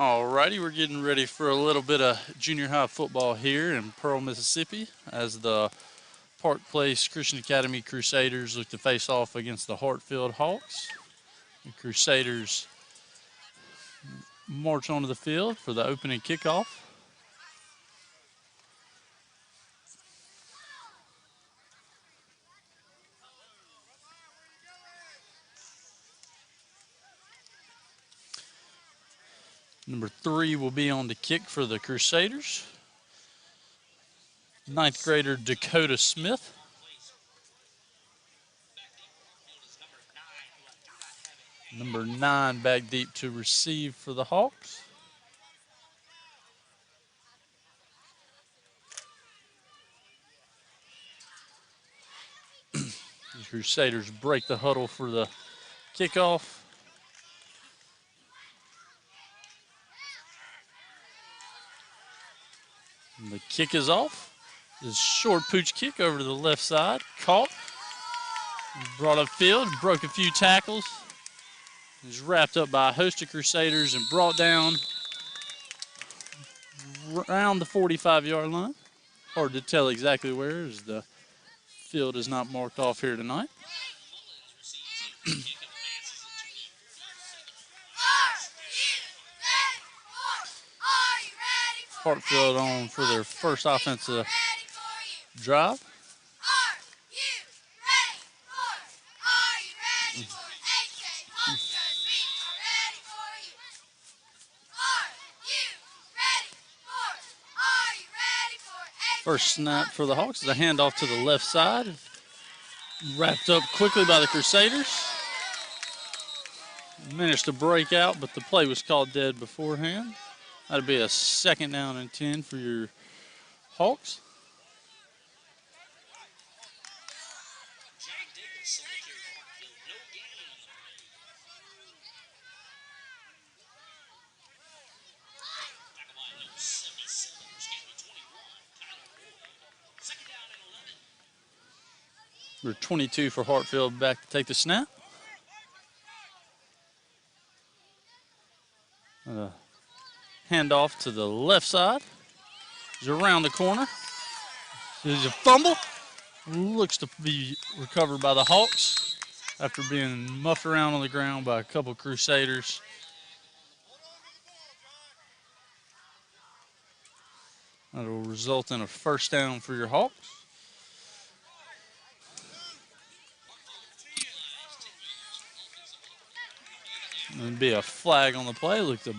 Alrighty, we're getting ready for a little bit of junior high football here in Pearl, Mississippi, as the Park Place Christian Academy Crusaders look to face off against the Hartfield Hawks. The Crusaders march onto the field for the opening kickoff. Number 3 will be on the kick for the Crusaders. 9th grader Dakota Smith. Number 9 back deep to receive for the Hawks. The Crusaders break the huddle for the kickoff. And the kick is off. This short pooch kick over to the left side. Caught. Brought upfield. Broke a few tackles. He's wrapped up by a host of Crusaders and brought down around the 45-yard line. Hard to tell exactly where, as the field is not marked off here tonight. Hartfield on for their first offensive drive. First snap for the Hawks is a handoff to the left side. Wrapped up quickly by the Crusaders. Managed to break out, but the play was called dead beforehand. That'd be a 2nd down and 10 for your Hawks. We're 22 for Hartfield back to take the snap. Handoff to the left side. He's around the corner. There's a fumble. Looks to be recovered by the Hawks after being muffed around on the ground by a couple Crusaders. That will result in a 1st down for your Hawks. There'll be a flag on the play. Look to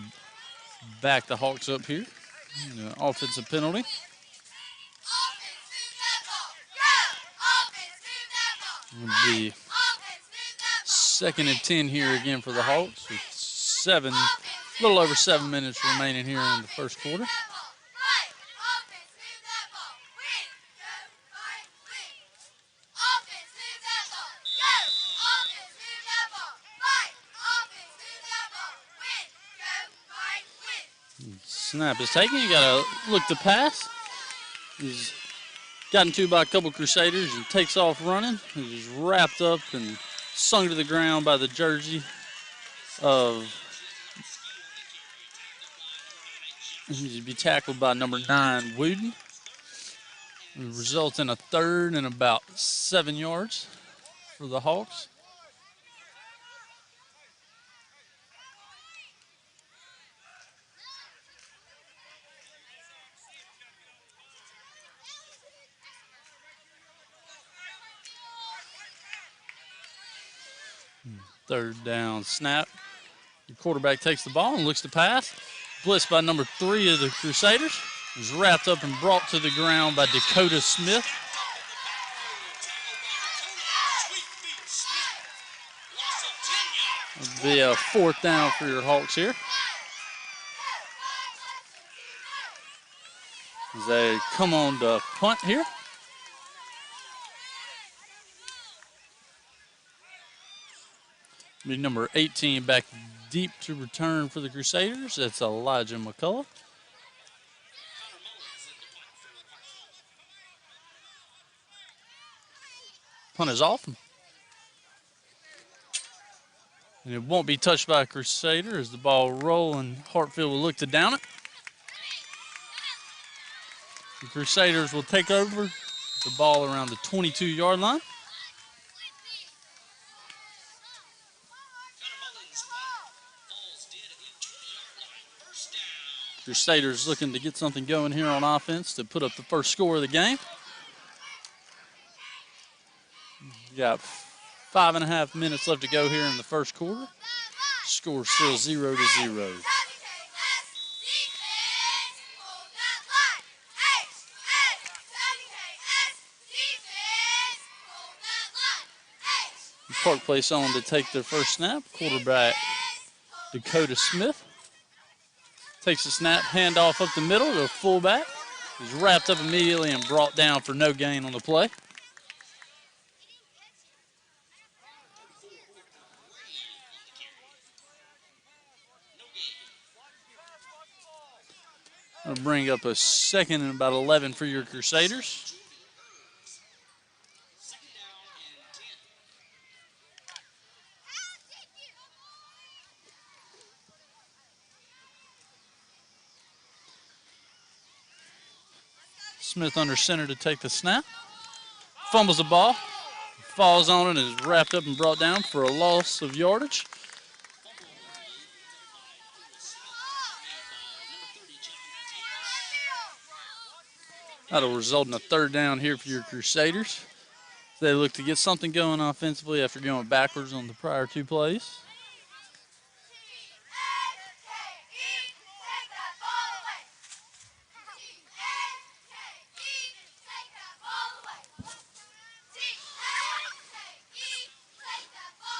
back the Hawks up here. Offensive penalty. It'll be 2nd and 10 here again for the Hawks with a little over 7 minutes remaining here in the first quarter. Snap is taken. You got to look to pass. He's gotten to by a couple Crusaders and takes off running. He's wrapped up and sunk to the ground by the jersey of. He's to be tackled by number 9, Wooden. It results in a 3rd and about 7 yards for the Hawks. Third down snap. The quarterback takes the ball and looks to pass. Blitzed by number 3 of the Crusaders. Is wrapped up and brought to the ground by Dakota Smith. It'll be a 4th down for your Hawks here. As they come on to punt here. Be number 18 back deep to return for the Crusaders. That's Elijah McCullough. Punt is off. And it won't be touched by a Crusader as the ball roll, and Hartfield will look to down it. The Crusaders will take over the ball around the 22-yard line. Crusaders looking to get something going here on offense to put up the first score of the game. We got 5.5 minutes left to go here in the first quarter. Score still 0-0. Park Place on to take their first snap. Quarterback Dakota Smith takes the snap, handoff up the middle to a fullback. He's wrapped up immediately and brought down for no gain on the play. I'll bring up a second and about 11 for your Crusaders. Smith under center to take the snap. Fumbles the ball. Falls on it and is wrapped up and brought down for a loss of yardage. That'll result in a third down here for your Crusaders. They look to get something going offensively after going backwards on the prior two plays.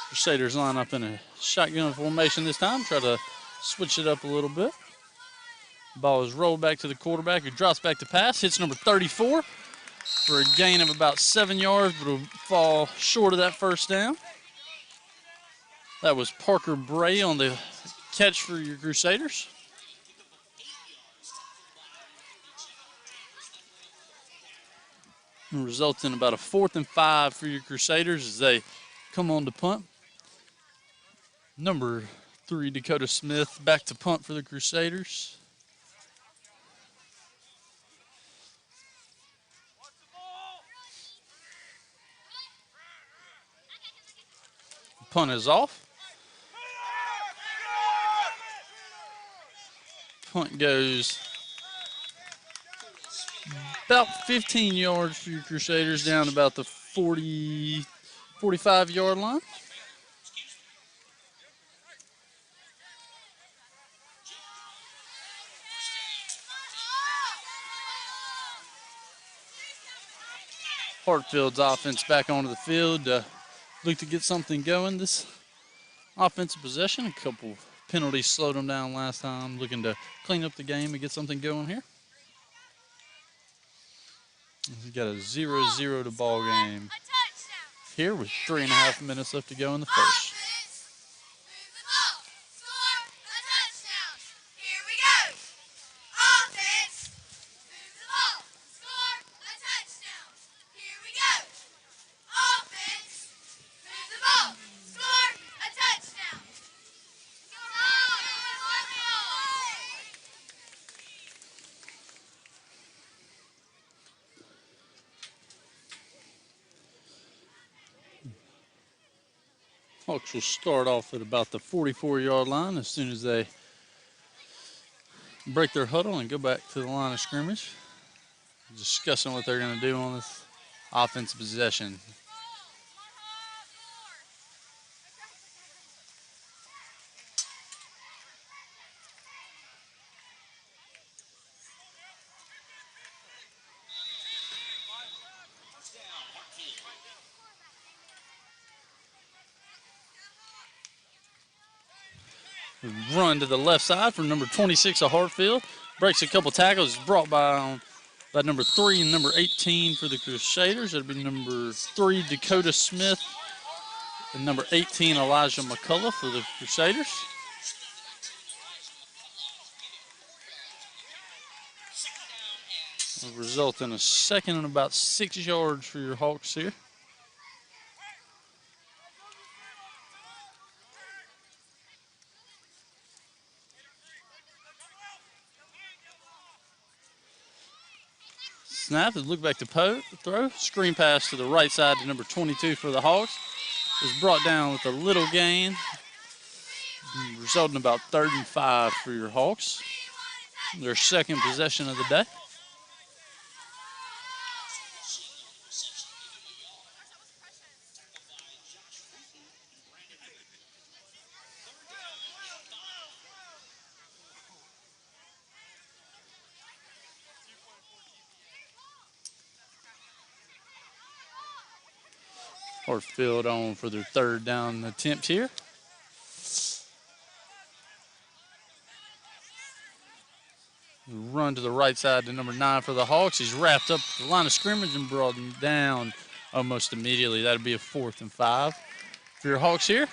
Crusaders line up in a shotgun formation this time. Try to switch it up a little bit. Ball is rolled back to the quarterback who drops back to pass. Hits number 34 for a gain of about 7 yards, but will fall short of that first down. That was Parker Bray on the catch for your Crusaders. It results in about a 4th and 5 for your Crusaders as they come on to punt. Number 3, Dakota Smith, back to punt for the Crusaders. Punt is off. Punt goes about 15 yards for your Crusaders, down about the 45-yard line. Hartfield's offense back onto the field. Look to get something going this offensive possession. A couple penalties slowed them down last time. Looking to clean up the game and get something going here. We've got a 0-0 to ball game here with 3.5 minutes left to go in the first. Hawks will start off at about the 44-yard line as soon as they break their huddle and go back to the line of scrimmage, discussing what they're going to do on this offensive possession. Run to the left side from number 26 of Hartfield. Breaks a couple tackles. Brought by number 3 and number 18 for the Crusaders. That'd be number 3, Dakota Smith, and number 18, Elijah McCullough for the Crusaders. It'll result in a second and about 6 yards for your Hawks here. Snap, and look back to throw. Screen pass to the right side to number 22 for the Hawks. Is brought down with a little gain, resulting in about 3rd and 5 for your Hawks. Their second possession of the day. Hartfield on for their 3rd down attempt here. Run to the right side to number 9 for the Hawks. He's wrapped up the line of scrimmage and brought him down almost immediately. That'll be a 4th and 5 for your Hawks here.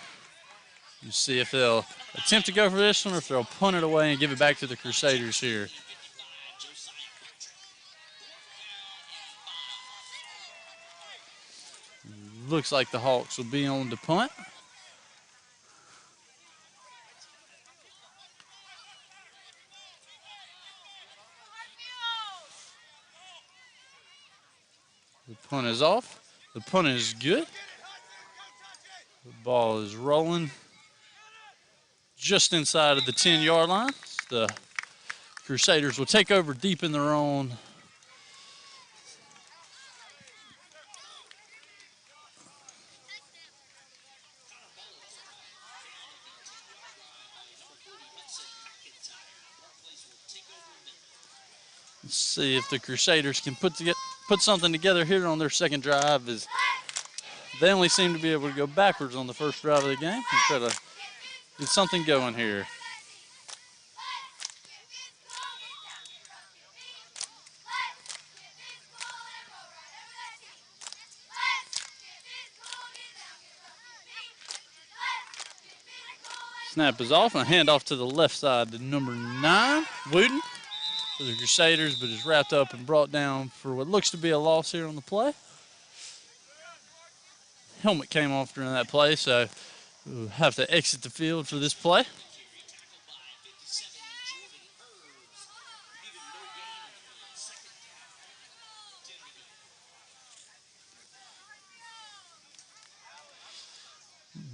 You see if they'll attempt to go for this one or if they'll punt it away and give it back to the Crusaders here. Looks like the Hawks will be on the punt. The punt is off. The punt is good. The ball is rolling just inside of the 10-yard line. The Crusaders will take over deep in their own Let's see if the Crusaders can put something together here on their second drive. As they only seem to be able to go backwards on the first drive of the game and try to get something going here. Snap is off and a handoff to the left side to number 9, Wooten, for the Crusaders, but is wrapped up and brought down for what looks to be a loss here on the play. Helmet came off during that play, so we'll have to exit the field for this play.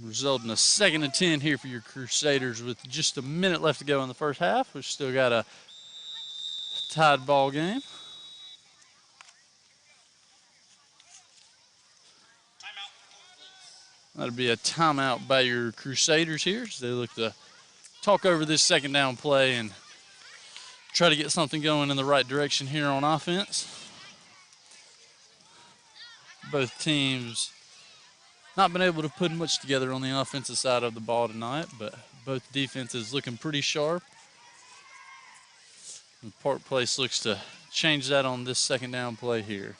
Resulting in a 2nd and 10 here for your Crusaders with just a minute left to go in the first half. We've still got a tied ball game. That'll be a timeout by your Crusaders here as they look to talk over this 2nd down play and try to get something going in the right direction here on offense. Both teams not been able to put much together on the offensive side of the ball tonight, but both defenses looking pretty sharp. And Park Place looks to change that on this 2nd down play here.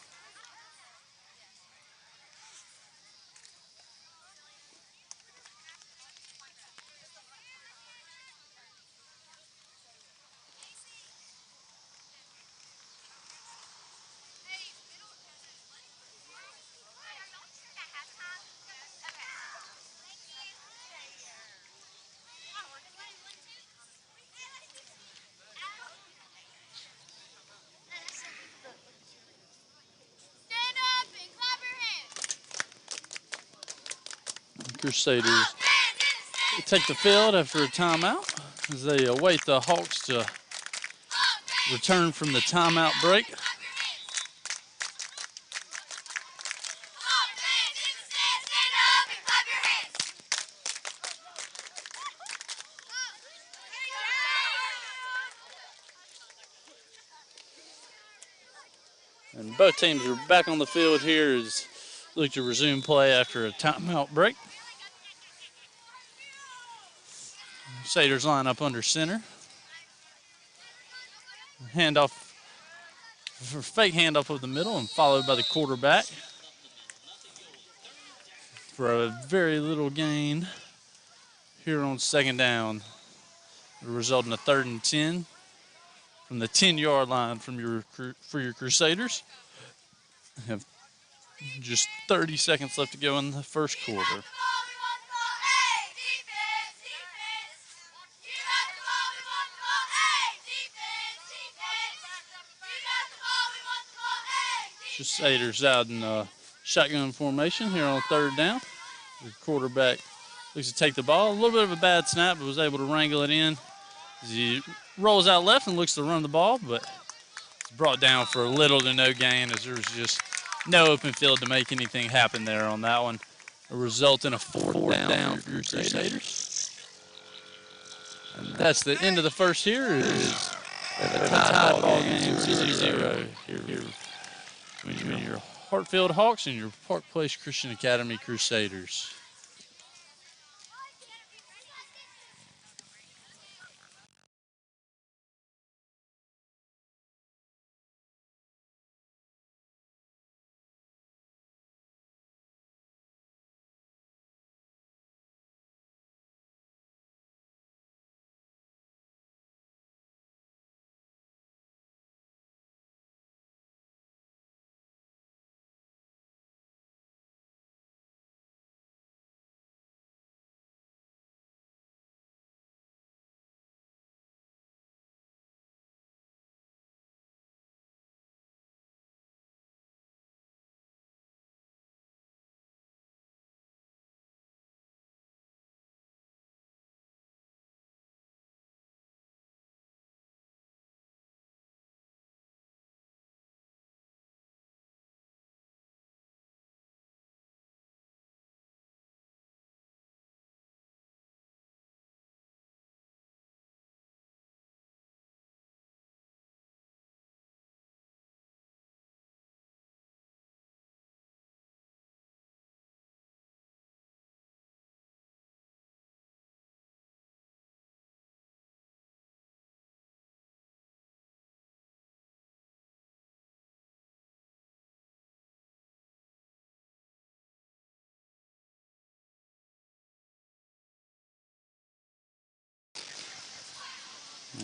Crusaders take the field after a timeout as they await the Hawks to return from the timeout break. And both teams are back on the field here as look to resume play after a timeout break. Crusaders line up under center. Handoff, fake handoff of the middle and followed by the quarterback for a very little gain here on 2nd down. The result in a 3rd and 10 from the 10-yard line for your Crusaders. Have just 30 seconds left to go in the first quarter. Crusaders out in shotgun formation here on third down. The quarterback looks to take the ball. A little bit of a bad snap, but was able to wrangle it in. As he rolls out left and looks to run the ball, but it's brought down for little to no gain as there's just no open field to make anything happen there on that one. A result in a fourth down for Crusaders. And that's the end of the first here. It is a tie ball game 0-0 here between your Hartfield Hawks and your Park Place Christian Academy Crusaders.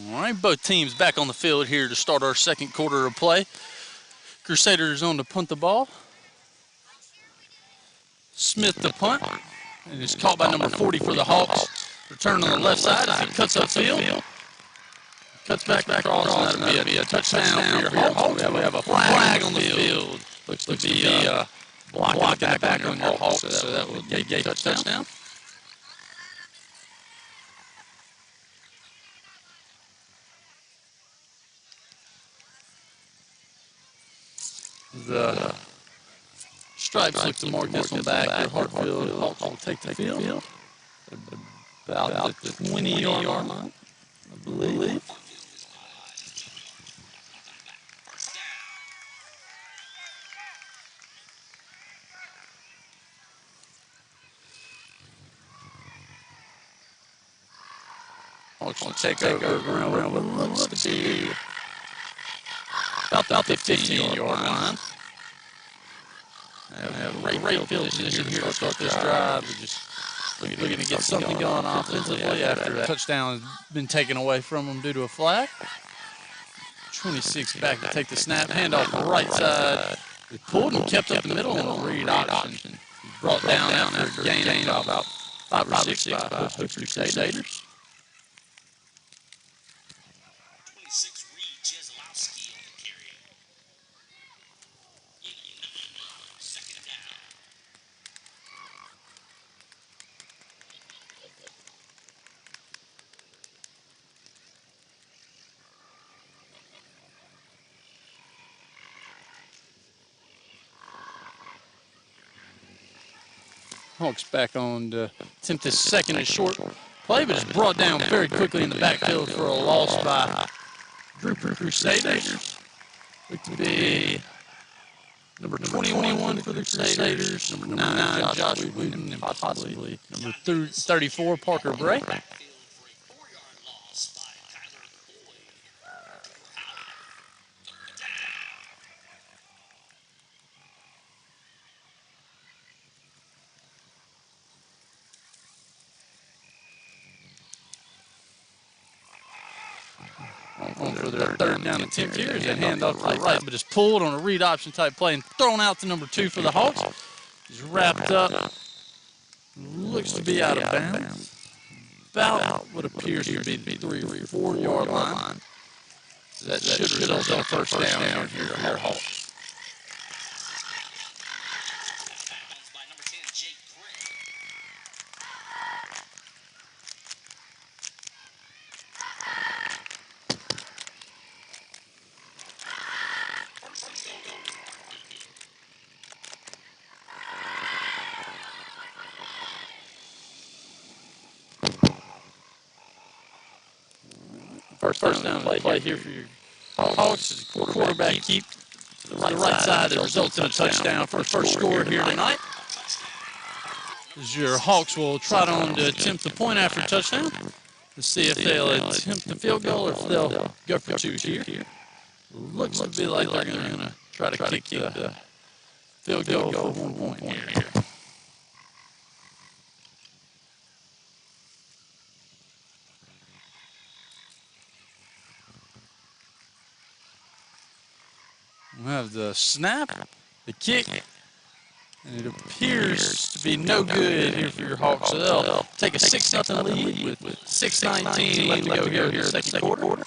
All right, both teams back on the field here to start our second quarter of play. Crusaders on to punt the ball. Smith the punt, and it's caught by number 40 for the Hawks. Return on the left side as he cuts upfield. Cuts back across, and that'll be a touchdown for your Hawks. We have a flag on the field. Looks to be blocking the back on your Hawks, so that will get a touchdown. The stripes look to mark this one back. Your Hartfield Hawks will take the field. About the 20-yard line, I believe. Hawks will take over around what looks to be about the 15-yard line. I have a great field position here to start this drive. We're just looking to get something going offensively after a touchdown has been taken away from them due to a flag. 26 back to take the snap, handoff the right side. They pulled and kept up the middle on a read option. Brought down after a gain of about 5 or 6 by the Crusaders. Hawks back on to attempt this second and short play, but it's brought down very quickly in the backfield for a loss by group of Crusaders. Look to be number 21 for the Crusaders, number 9, Josh Wooten, and possibly number 34, Parker Bray. On for their third down attempt here as they hand off to the right, but it's pulled on a read option type play and thrown out to number 2 for the Hawks. He's wrapped up, looks to be out of bounds. About what appears to be the 3 or 4 yard line. So that should result in a first down here for your Hawks. first down play here for your Hawks. Quarterback keep to the right side that results in a touchdown for the first score here tonight. As your Hawks will trot on to attempt the point after touchdown. Let's see if they'll attempt the field goal or if they'll go for two here. Looks to be like they're going to try to kick the field goal for 1 point here. We'll have the snap, the kick, and it appears to be no good here for your Hawks. So they'll take a 6-0 lead with 6:19 left to go here in the second quarter.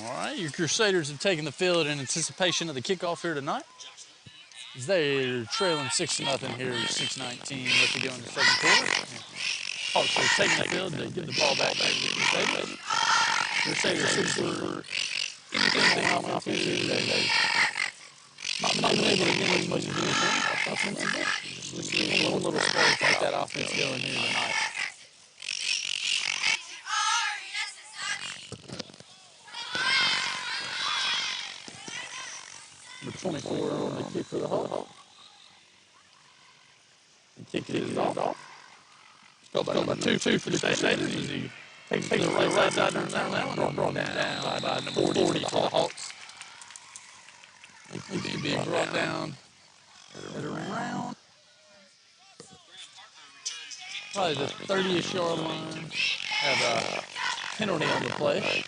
All right, your Crusaders have taken the field in anticipation of the kickoff here tonight. They're trailing 6-0 here, 6:19 left to go in the second quarter. Hawks are taking the field to give the ball back to the Crusaders. Crusaders look for anything on offense here today. Not been able to get as much of anything offensively. Just looks like one little spark to get that offense going here tonight. Number 24 on the kick for the Hawks. The kick is off. Go by 2-2 for the Crusaders as he takes the right side down that one. Brought down by number 40 for the Hawks. He's being brought down at around probably the 30-ish yard line. Have a penalty on the play.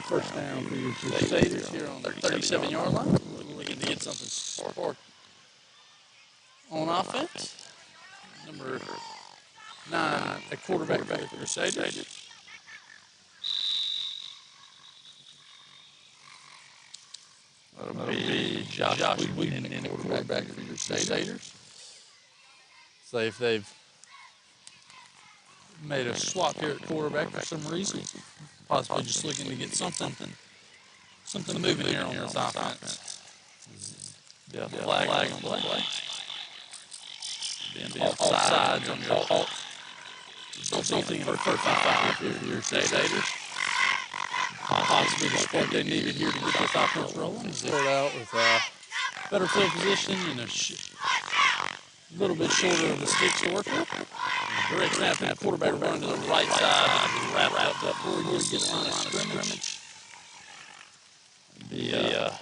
First down for your Crusaders here on the 37-yard line. Looking to get something sparked on offense. Number 9, a quarterback for the Crusaders. That'll be Josh Wheaton and a quarterback for your Crusaders. So if they've made a swap here at quarterback for some reason, possibly just looking to get something moving here on this offense. Yeah, flag on play. Being offsides on your Hawks. Resulting in a first and 5 for your Crusaders. Possibly the support they needed here to get this offense rolling. Start out with better field position and a little bit shorter of the sticks to work with. Direct snap and quarterback run to the right side. Wrap up before he gets the line of scrimmage. Be a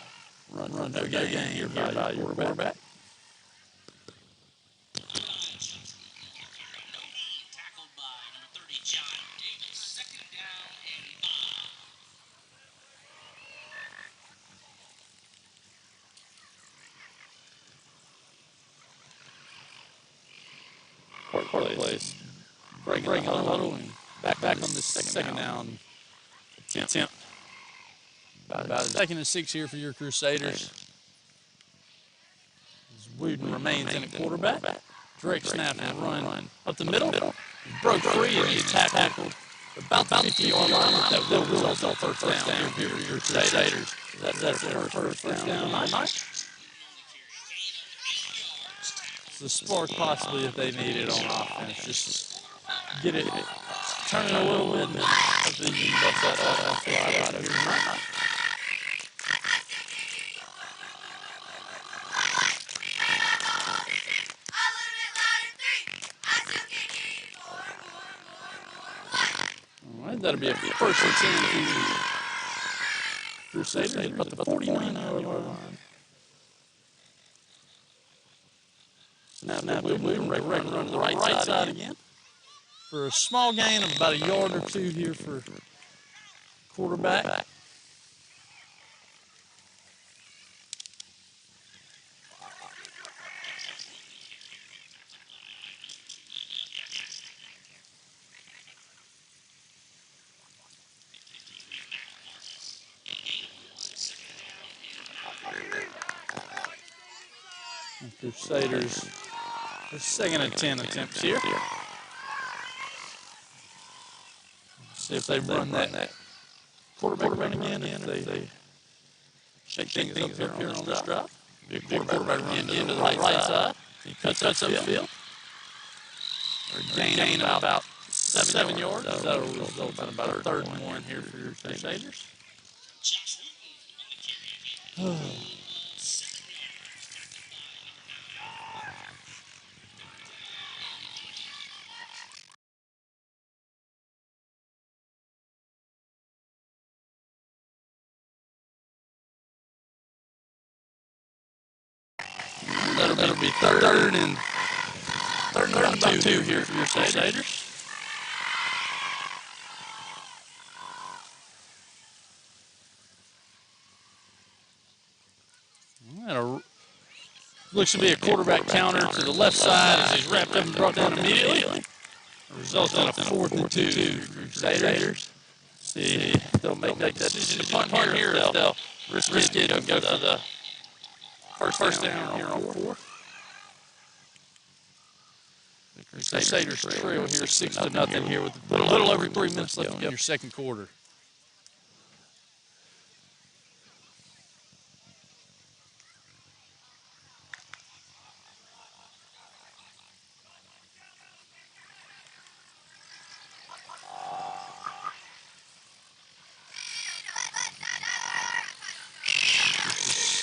run no gain here by your quarterback. Place. Breaking low and back on the second down attempt. About 2nd and 6 here for your Crusaders. Wooden remains in at quarterback. Direct snap and run up the middle. Broke free and he's tackled about the 50-yard line. That will result in a first down here for your Crusaders. That's their first down tonight. It's the spark possibly if they need it on offense. Just get it turning a little bit and hopefully you can bust that slide out here tonight. All right, that'll be a first and 10 for Crusaders about the 49-yard line. Snap, moving, run to the right side again for a small gain of about a yard or two here for quarterback. Crusaders, their second and 10 attempts here. See if they run that quarterback run again. If they shake things up here on this drive. Big quarterback run into the right side. He cuts up the field. Or gain of about 7 yards. That will result in about a 3rd and 1 here for your Crusaders. That'll be third and about 2 here for your Crusaders. Looks to be a quarterback counter to the left side as he's wrapped up and brought down immediately. Results in a 4th and 2 for Crusaders. See, they'll make that decision to punt here if they'll risk it and go for the first down here on 4th. The Crusaders trail here 6-0 here with a little over 3 minutes left in your second quarter.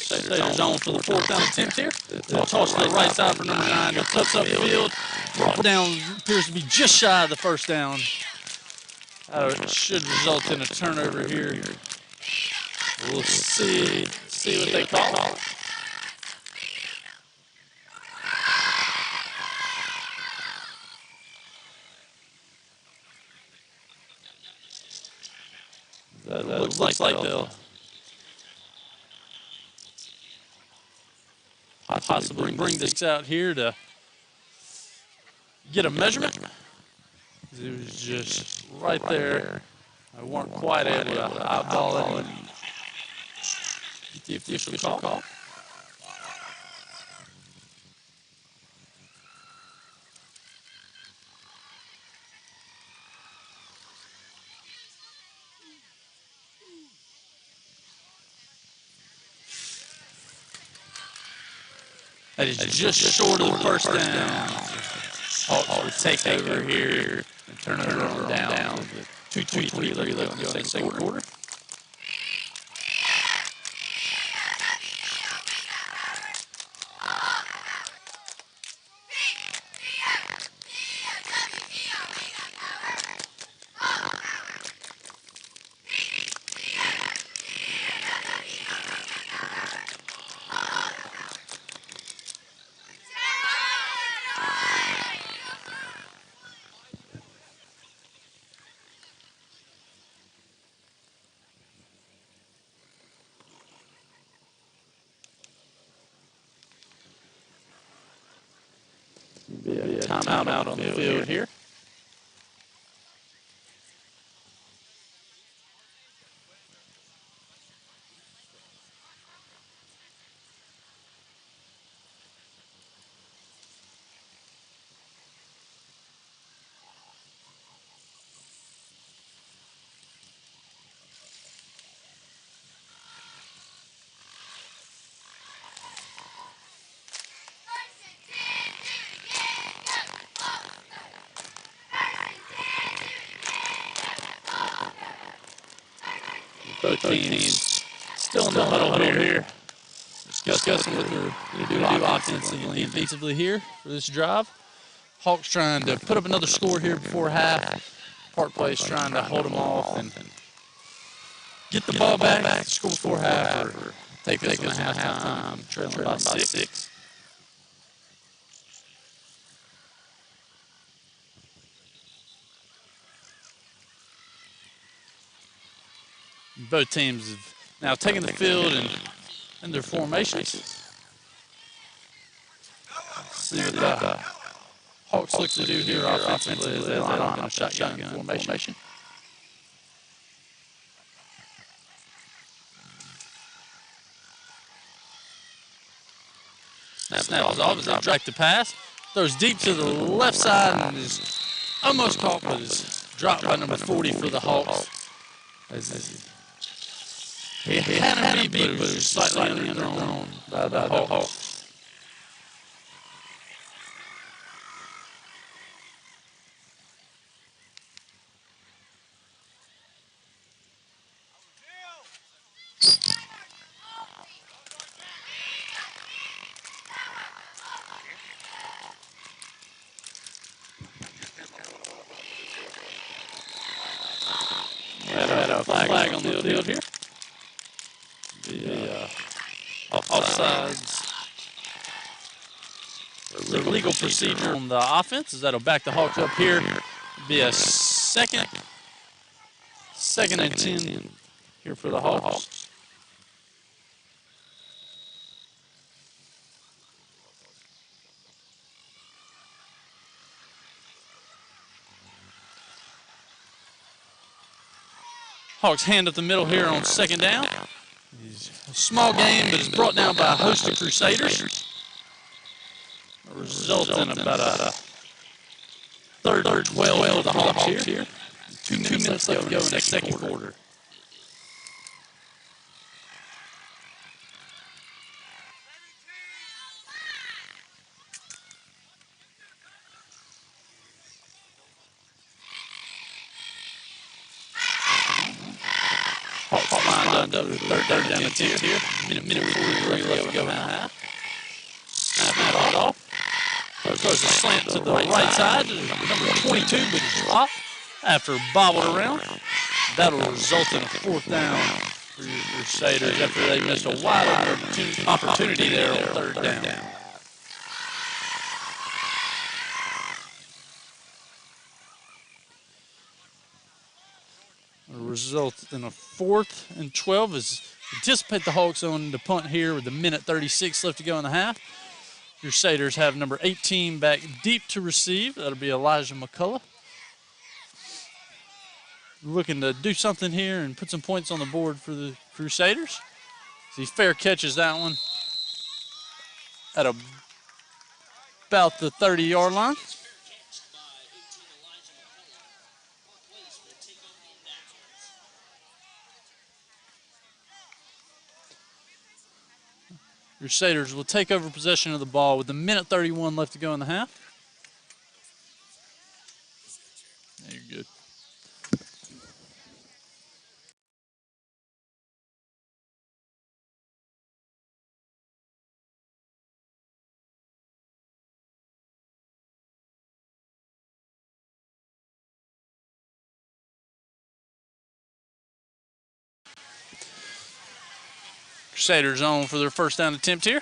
Crusaders on for the 4th down attempt here. They'll toss to the right side for number 9. They'll touch up the field. Brought down appears to be just shy of the first down. It should result in a turnover here. We'll see what they call. That looks like they'll possibly bring this out here to get a measurement. It was just right there. I weren't quite able to eyeball it and get the official call. That is just short of the first down. Hawks would take over here and turn it over down. 2:23 left in the second quarter. Be a timeout out on the field here. Both teams still in the huddle here. Discussing what they're going to do offensively and defensively here for this drive. Hawks trying to put up another score here before half. Park Place trying to hold them off and get the ball back, score before half, or take this one at halftime, trailing by 6. both teams have now taken the field and their formations. See what the Hawks look to do here offensively as they line up in a shotgun formation. Snap is off as they direct the pass. Throws deep to the left side and is almost caught, but is dropped by number 40 for the Hawks. He had him beat, but it was slightly underthrown by the Hawks. Had a flag on the field here. The offsides. The legal procedure on the offense is that'll back the Hawks up here. Be a second and 10 here for the Hawks. Hawks hand up the middle here on second down. It's a small game, but it's brought down by a host of Crusaders. A result in about a third or 12 of the Hawks here. 2 minutes left to go in the second quarter. Hawks lined up third down and 10 here. Minute 43 left to go in the half. Snap it off. Throws a slant to the right side. Number 22, but it's dropped after bobbled around. That'll result in a fourth down for your Crusaders after they missed a wide opportunity there on third down. It'll result in a 4th and 12 as anticipate the Hawks on the punt here with a minute 36 left to go in the half. Crusaders have number 18 back deep to receive. That'll be Elijah McCullough. Looking to do something here and put some points on the board for the Crusaders. He fair catches that one at about the 30-yard line. Crusaders will take over possession of the ball with a minute 31 left to go in the half. Yeah, you're good. Crusaders on for their first down attempt here.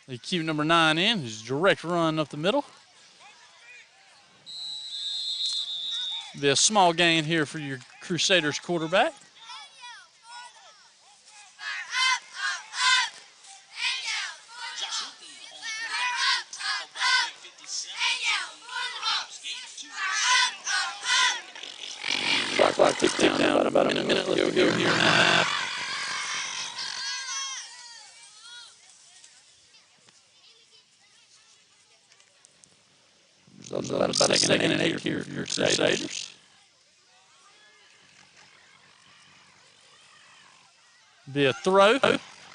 They keep number 9 in. His direct run up the middle. Be a small gain here for your Crusaders quarterback. Clock ticked down about a minute left to go here in the half. About a second and 8 here for your Crusaders. Be a throw.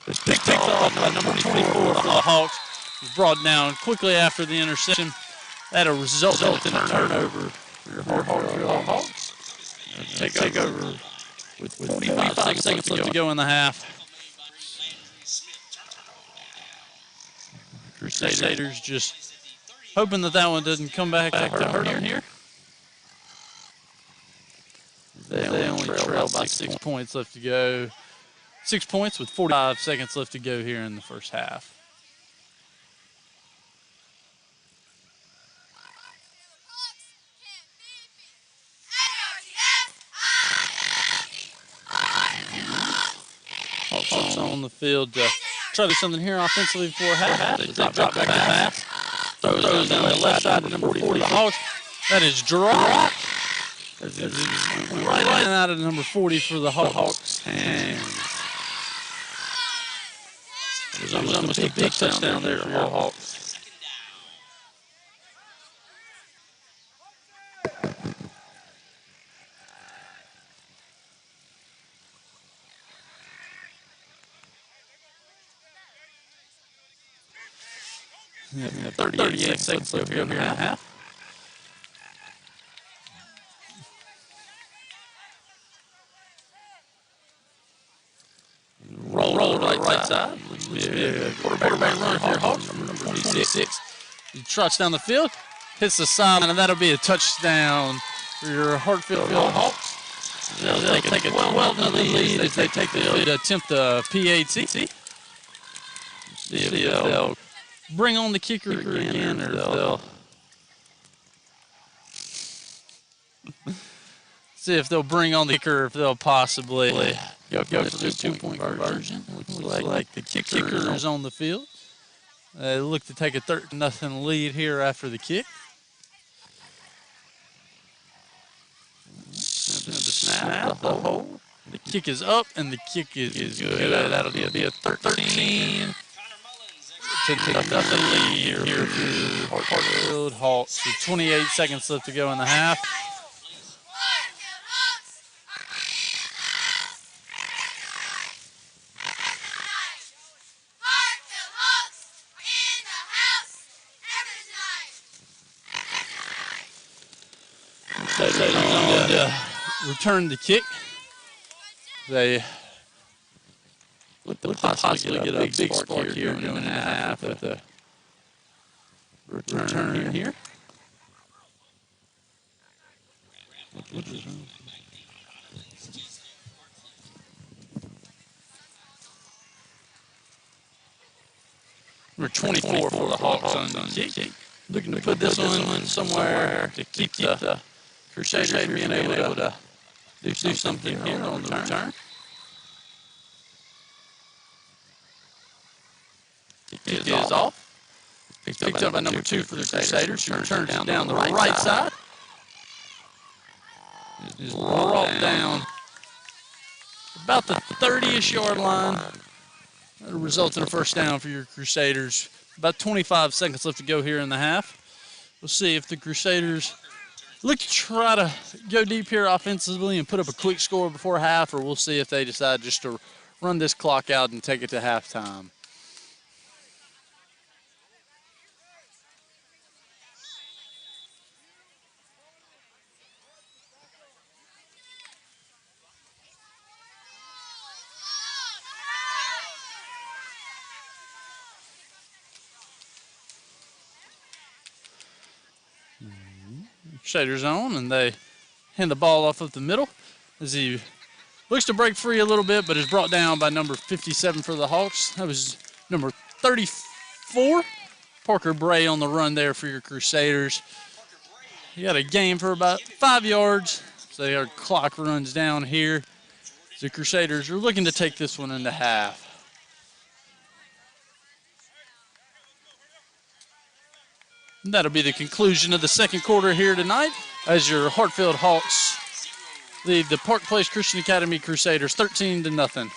It's picked off by number 24 for the Hawks. It's brought down quickly after the interception. That'll result in a turnover for your Hartfield Hawks. Take over with 45 seconds left to go in the half. Crusaders just hoping that one doesn't come back to hurt them here. They only trail by 6 points left to go. 6 points with 45 seconds left to go here in the first half. Hawks on the field to try to do something here offensively before half. They drop back the pass. Throws down the left side to number 40 for the Hawks. That is dropped. Right out of number 40 for the Hawks. And there's almost a big touchdown there for your Hawks. We have 38 seconds left here in the half. Roll to the right side. Quarterback run for your Hawks, number 26. He trots down the field, hits the sideline, and that'll be a touchdown for your Hartfield Hawks. They'll take a 12-0 lead as they take the field to attempt the PAT. See if they'll bring on the kicker again, or they'll see if they'll bring on the kicker, if they'll possibly go for the 2-point conversion. Looks like the kicker is on the field. They look to take a 13-0 lead here after the kick. The snap, the hold. The kick is up, and the kick is good. That'll be a 13 to nothing lead here for Hartfield Hawks. With 28 seconds left to go in the half. They return the kick. They look to possibly get a big spark here in a half at the return here. Number 24 for the Hawks on the kick. Looking to put this one somewhere to keep the Crusaders being able to do something here on the return. Kick is off. Picked up by number 2 for the Crusaders. Who returns down the right side. Is brought down about the 30-ish yard line. That'll result in a first down for your Crusaders. About 25 seconds left to go here in the half. We'll see if the Crusaders look to try to go deep here offensively and put up a quick score before half, or we'll see if they decide just to run this clock out and take it to halftime. Crusaders on, and they hand the ball off up the middle as he looks to break free a little bit, but is brought down by number 57 for the Hawks. That was number 34, Parker Bray, on the run there for your Crusaders. You got a gain for about 5 yards, so our clock runs down here. The Crusaders are looking to take this one into half. And that'll be the conclusion of the second quarter here tonight as your Hartfield Hawks lead the Park Place Christian Academy Crusaders 13-0.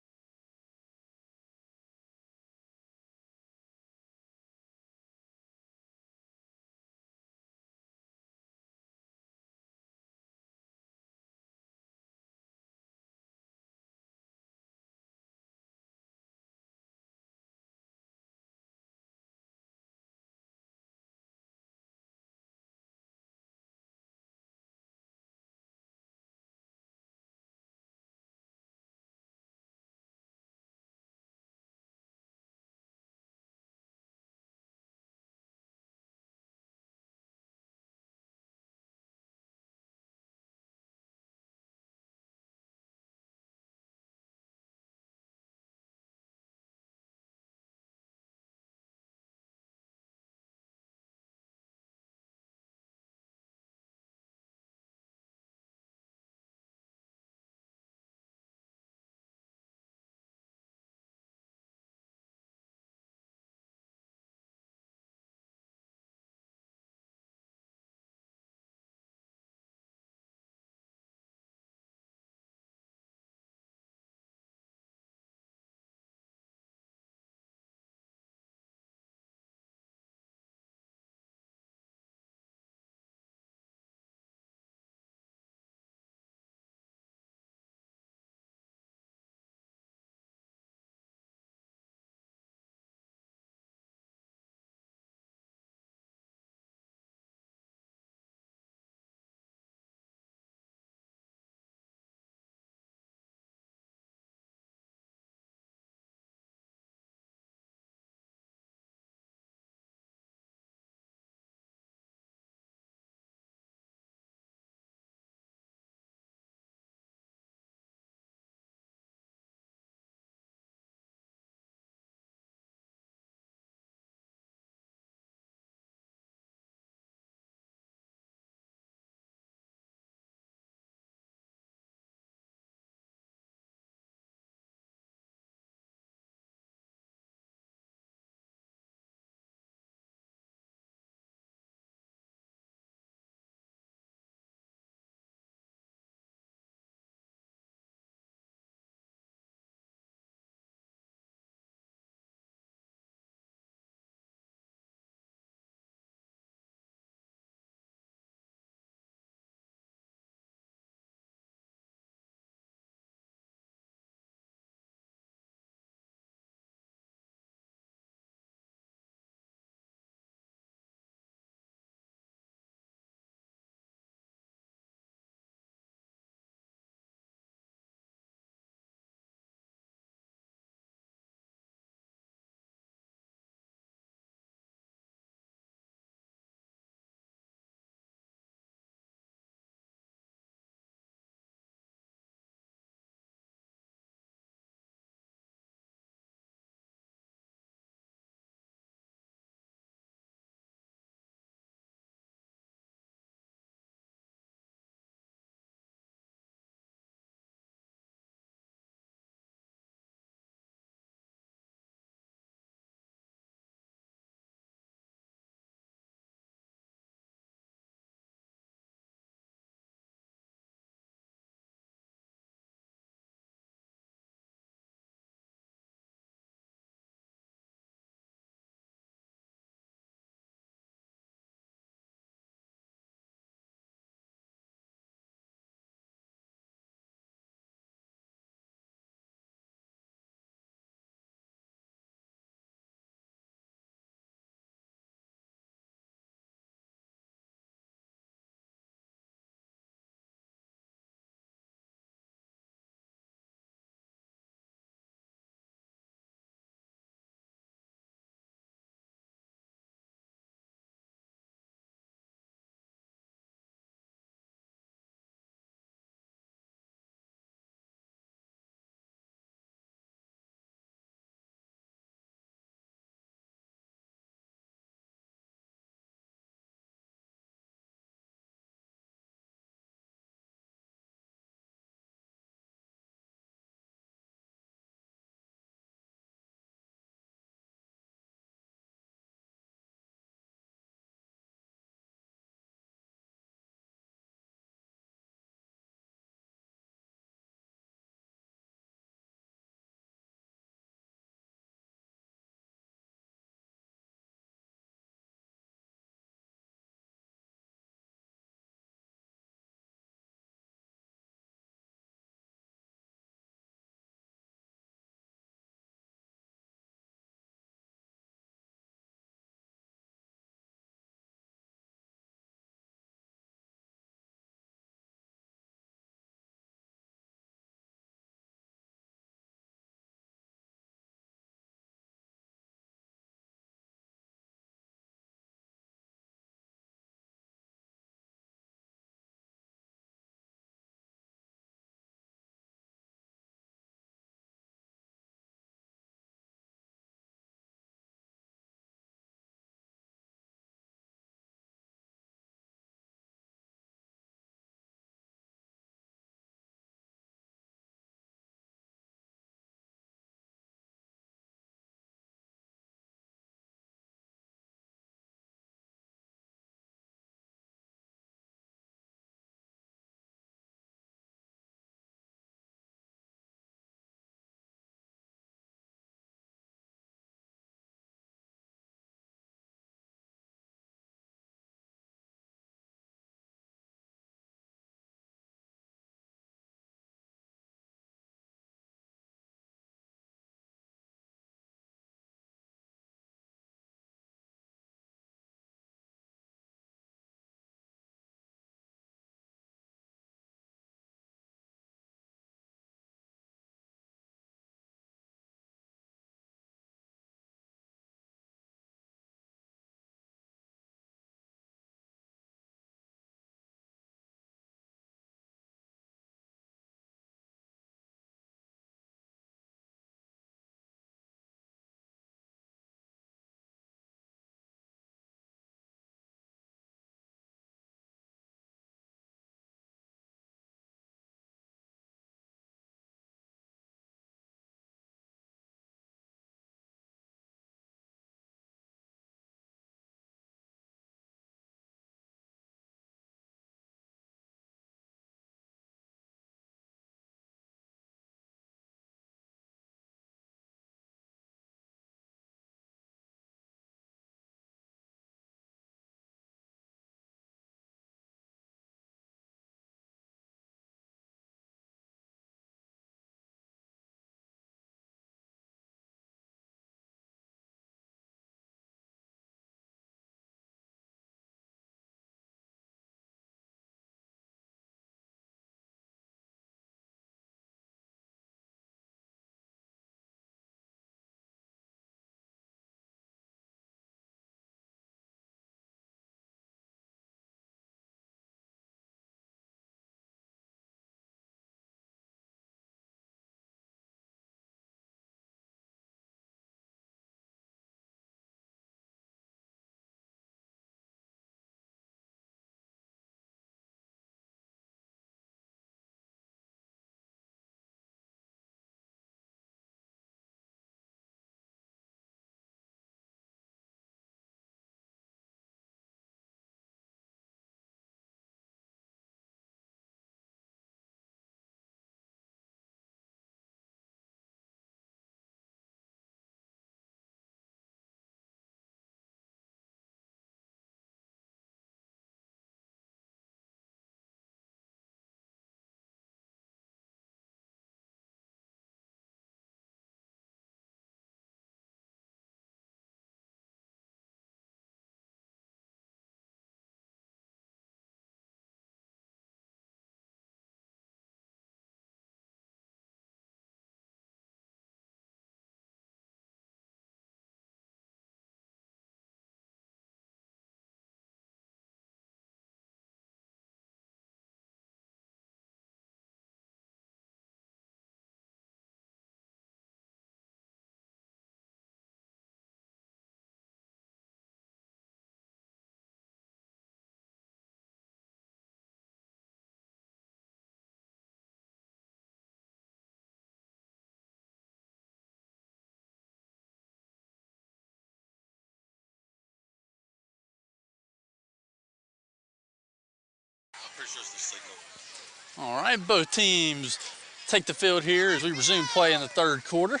All right, both teams take the field here as we resume play in the third quarter.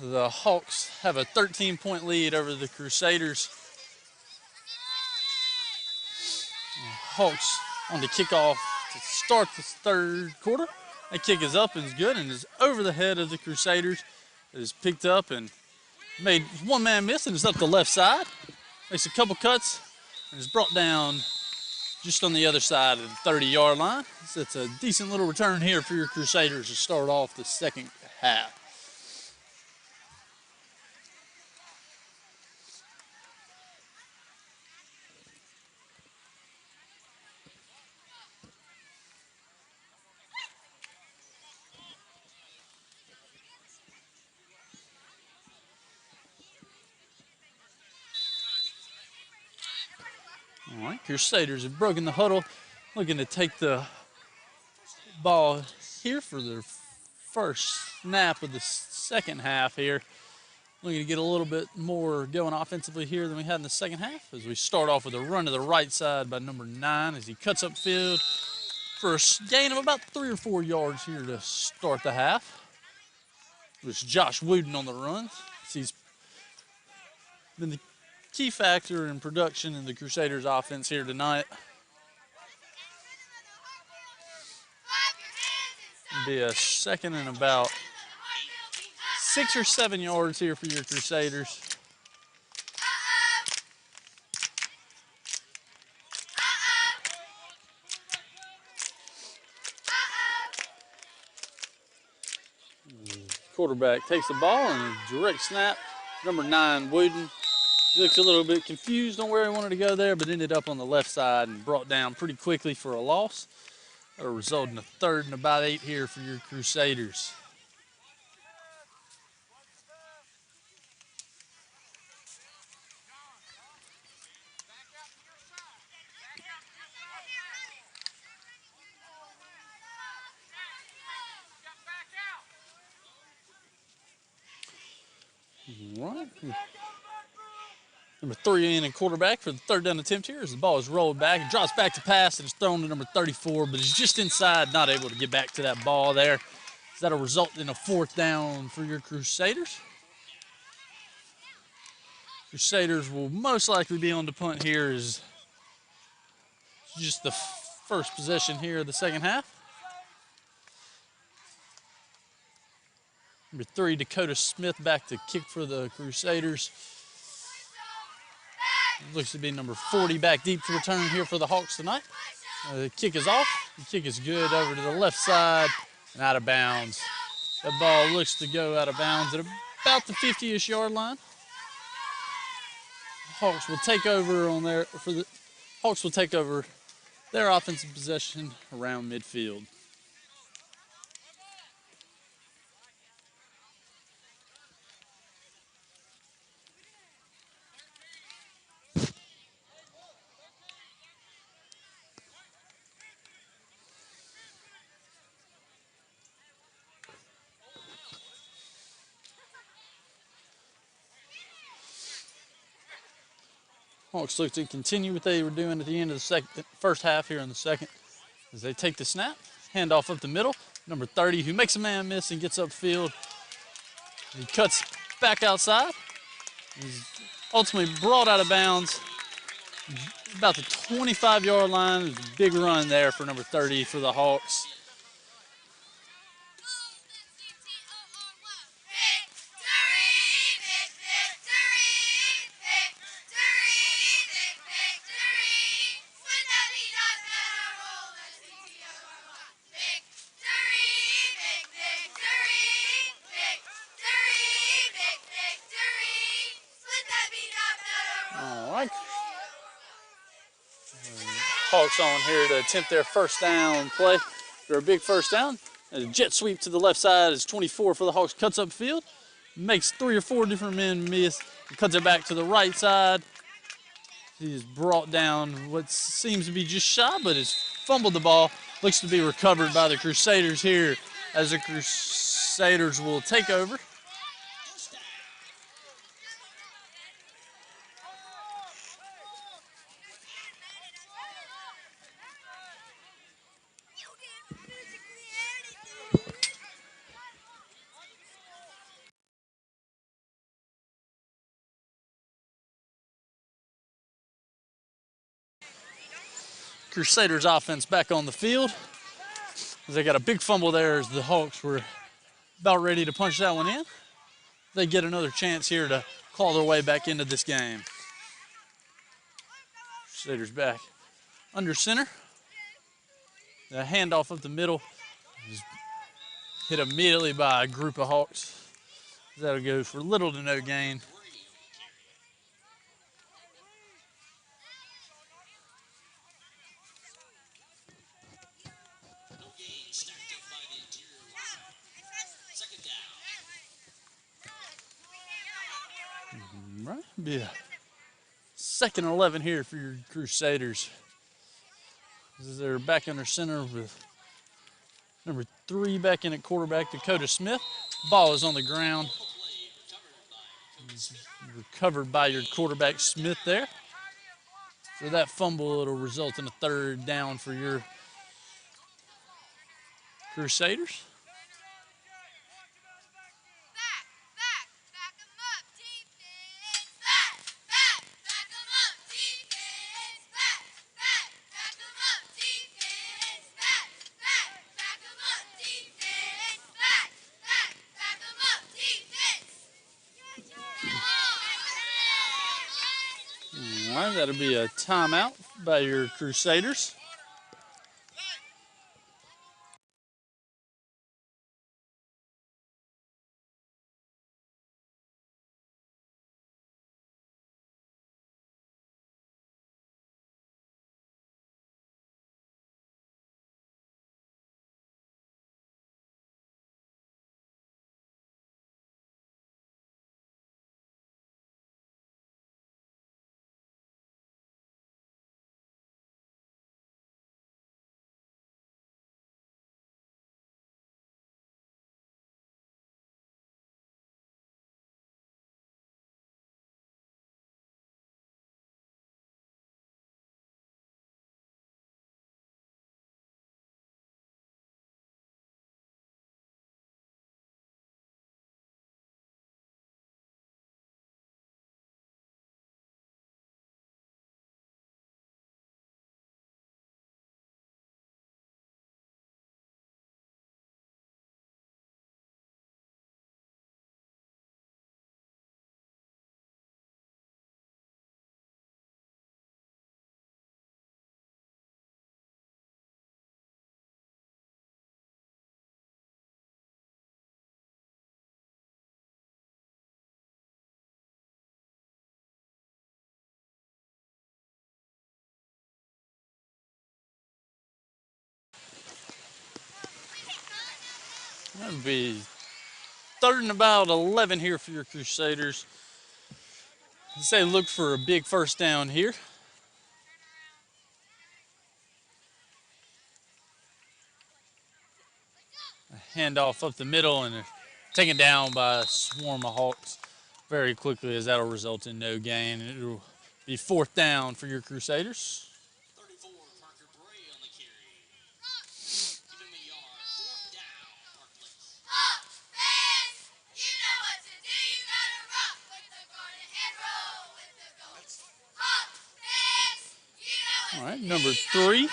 The Hawks have a 13-point lead over the Crusaders. Hawks on the kickoff to start the third quarter. That kick is up and is good and is over the head of the Crusaders. It is picked up and made one man miss and is up the left side. Makes a couple cuts and is brought down just on the other side of the 30-yard line. So it's a decent little return here for your Crusaders to start off the second half. All right, Crusaders have broken the huddle, looking to take the ball here for their first snap of the second half here. Looking to get a little bit more going offensively here than we had in the second half as we start off with a run to the right side by number 9 as he cuts upfield for a gain of about 3 or 4 yards here to start the half. It was Josh Wooden on the run. He's been the key factor in production in the Crusaders offense here tonight. It'll be a second and about 6 or 7 yards here for your Crusaders. Quarterback takes the ball and a direct snap. Number 9, Wooden. He looks a little bit confused on where he wanted to go there, but ended up on the left side and brought down pretty quickly for a loss. That'll result in a 3rd and about 8 here for your Crusaders. All right. Number 3 in and quarterback for the 3rd down attempt here as the ball is rolled back. It drops back to pass and it's thrown to number 34, but he's just inside, not able to get back to that ball there. That'll result in a 4th down for your Crusaders. Crusaders will most likely be on the punt here as just the first possession here of the second half. Number 3, Dakota Smith back to kick for the Crusaders. Looks to be number 40 back deep to return here for the Hawks tonight. The kick is off. The kick is good over to the left side and out of bounds. That ball looks to go out of bounds at about the 50-ish yard line. Hawks will take over on their Hawks will take over their offensive possession around midfield. Hawks look to continue what they were doing at the end of the first half here in the second as they take the snap, hand off up the middle. Number 30 who makes a man miss and gets upfield. He cuts back outside. He's ultimately brought out of bounds about the 25-yard line. There's a big run there for number 30 for the Hawks. All right. Hawks on here to attempt their first down play. For a big first down. A jet sweep to the left side is 24 for the Hawks. Cuts upfield. Makes 3 or 4 different men miss. Cuts it back to the right side. He's brought down what seems to be just shy, but has fumbled the ball. Looks to be recovered by the Crusaders here as the Crusaders will take over. Crusaders offense back on the field. They got a big fumble there as the Hawks were about ready to punch that one in. They get another chance here to claw their way back into this game. Crusaders back under center. The handoff up the middle is hit immediately by a group of Hawks. That'll go for little to no gain. Right, be a 2nd and 11 here for your Crusaders. They're back under center with number 3 back in at quarterback, Dakota Smith. Ball is on the ground. It's recovered by your quarterback, Smith, there. For that fumble, it'll result in a 3rd down for your Crusaders. All right, that'll be a timeout by your Crusaders. That'll be 3rd and about 11 here for your Crusaders. I'd say look for a big 1st down here. A handoff up the middle and taken down by a swarm of Hawks very quickly, as that'll result in no gain. It'll be 4th down for your Crusaders. All right, number 3,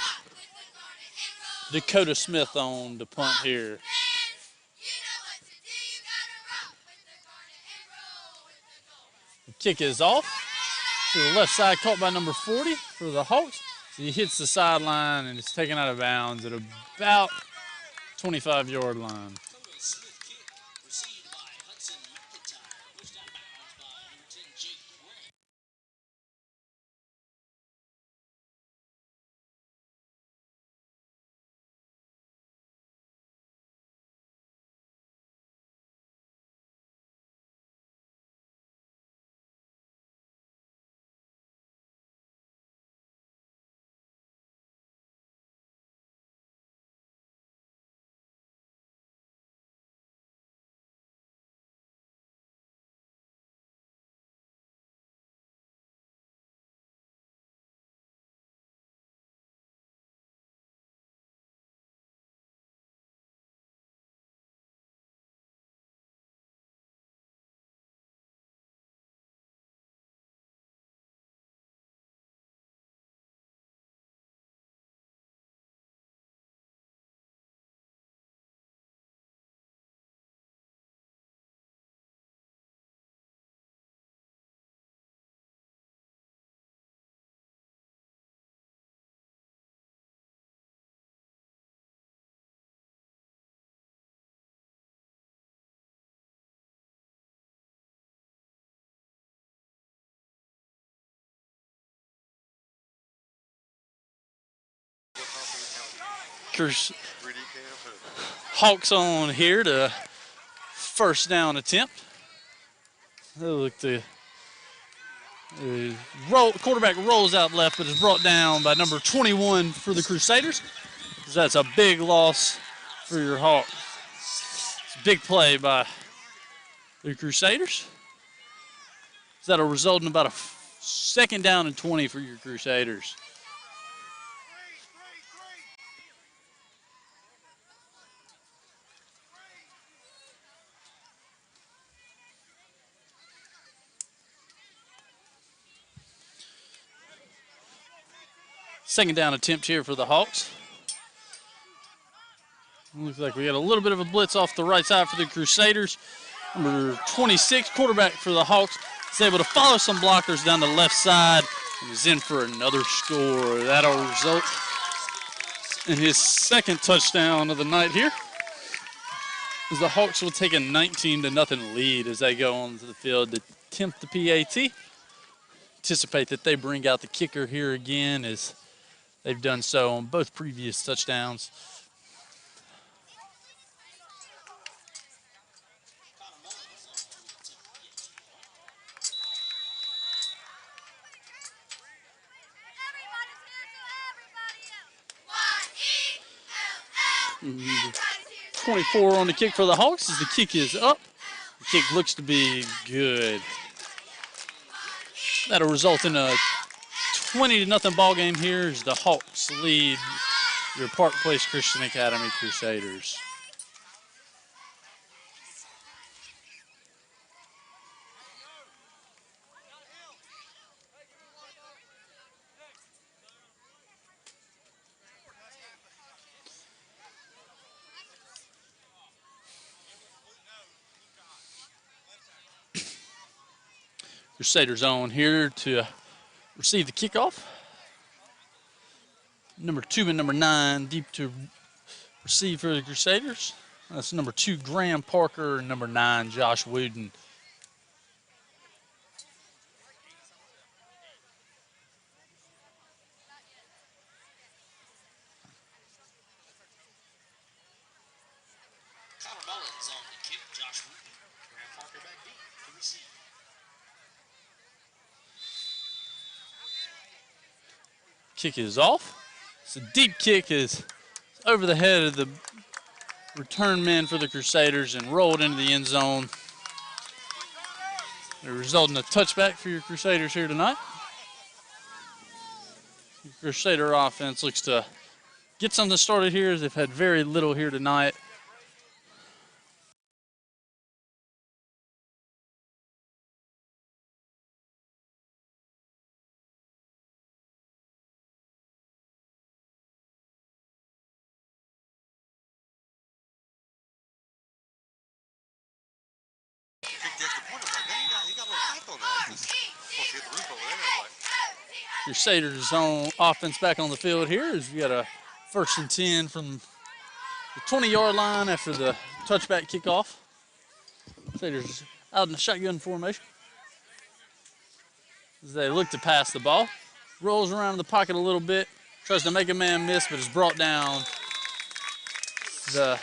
Dakota Smith on the punt here. The kick is off to the left side, caught by number 40 for the Hawks. So he hits the sideline and it's taken out of bounds at about 25-yard line. Hawks on here to first down attempt. They look to quarterback rolls out left, but is brought down by number 21 for the Crusaders. That's a big loss for your Hawks. It's a big play by the Crusaders. That'll result in about a second down and 20 for your Crusaders. Second down attempt here for the Hawks. Looks like we got a little bit of a blitz off the right side for the Crusaders. Number 26, quarterback for the Hawks, is able to follow some blockers down the left side and is in for another score. That'll result in his second touchdown of the night here, as the Hawks will take a 19-0 lead as they go onto the field to attempt the PAT. Anticipate that they bring out the kicker here again, as they've done so on both previous touchdowns. Mm-hmm. 24 on the kick for the Hawks as the kick is up. The kick looks to be good. That'll result in a 20-0 ball game here as the Hawks lead your Park Place Christian Academy Crusaders. Crusaders on here to receive the kickoff. Number 2 and number 9 deep to receive for the Crusaders. That's number 2, Graham Parker, and number 9, Josh Wooden. Kick is off. It's a deep kick, is over the head of the return man for the Crusaders and rolled into the end zone. It resulted in a touchback for your Crusaders here tonight. The Crusader offense looks to get something started here, as they've had very little here tonight. Crusaders on offense back on the field here, as we got a 1st and 10 from the 20-yard line after the touchback kickoff. Crusaders out in the shotgun formation as they look to pass the ball. Rolls around in the pocket a little bit, tries to make a man miss, but is brought down. The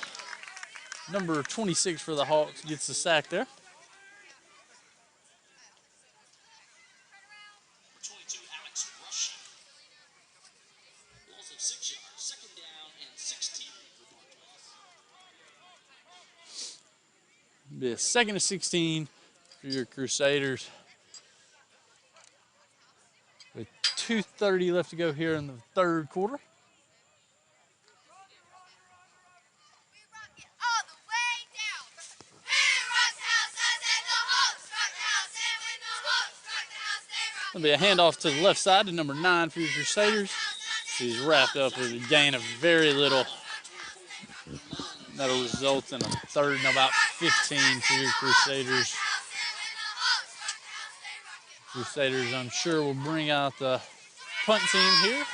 number 26 for the Hawks gets the sack there. Be a 2nd and 16 for your Crusaders, with 2:30 left to go here in the 3rd quarter. There'll be a handoff to the left side to number 9 for your Crusaders. He's wrapped up with a gain of very little. That'll result in a 3rd and about 15 for your Crusaders. Crusaders, I'm sure, will bring out the punt team here.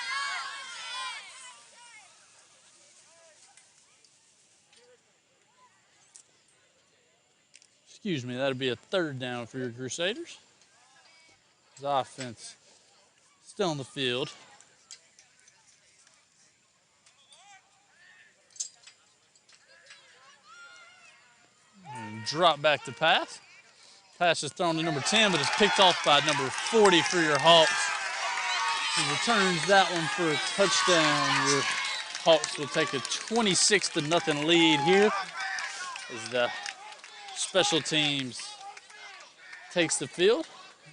Excuse me, that'll be a 3rd down for your Crusaders. His offense still on the field. And drop back to pass. Pass is thrown to number 10, but it's picked off by number 40 for your Hawks. He returns that one for a touchdown. Your Hawks will take a 26-0 lead here as the special teams takes the field.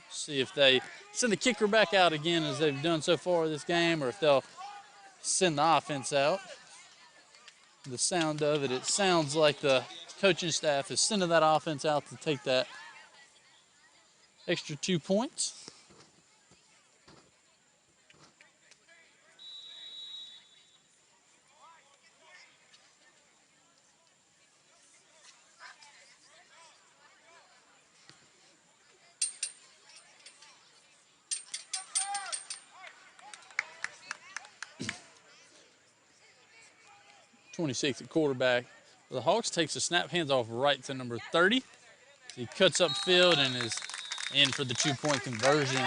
See if they send the kicker back out again as they've done so far this game, or if they'll send the offense out. The sound of it, it sounds like the coaching staff is sending that offense out to take that extra 2 points. .26 at quarterback. The Hawks takes a snap, hands off right to number 30. He cuts upfield and is in for the 2-point conversion.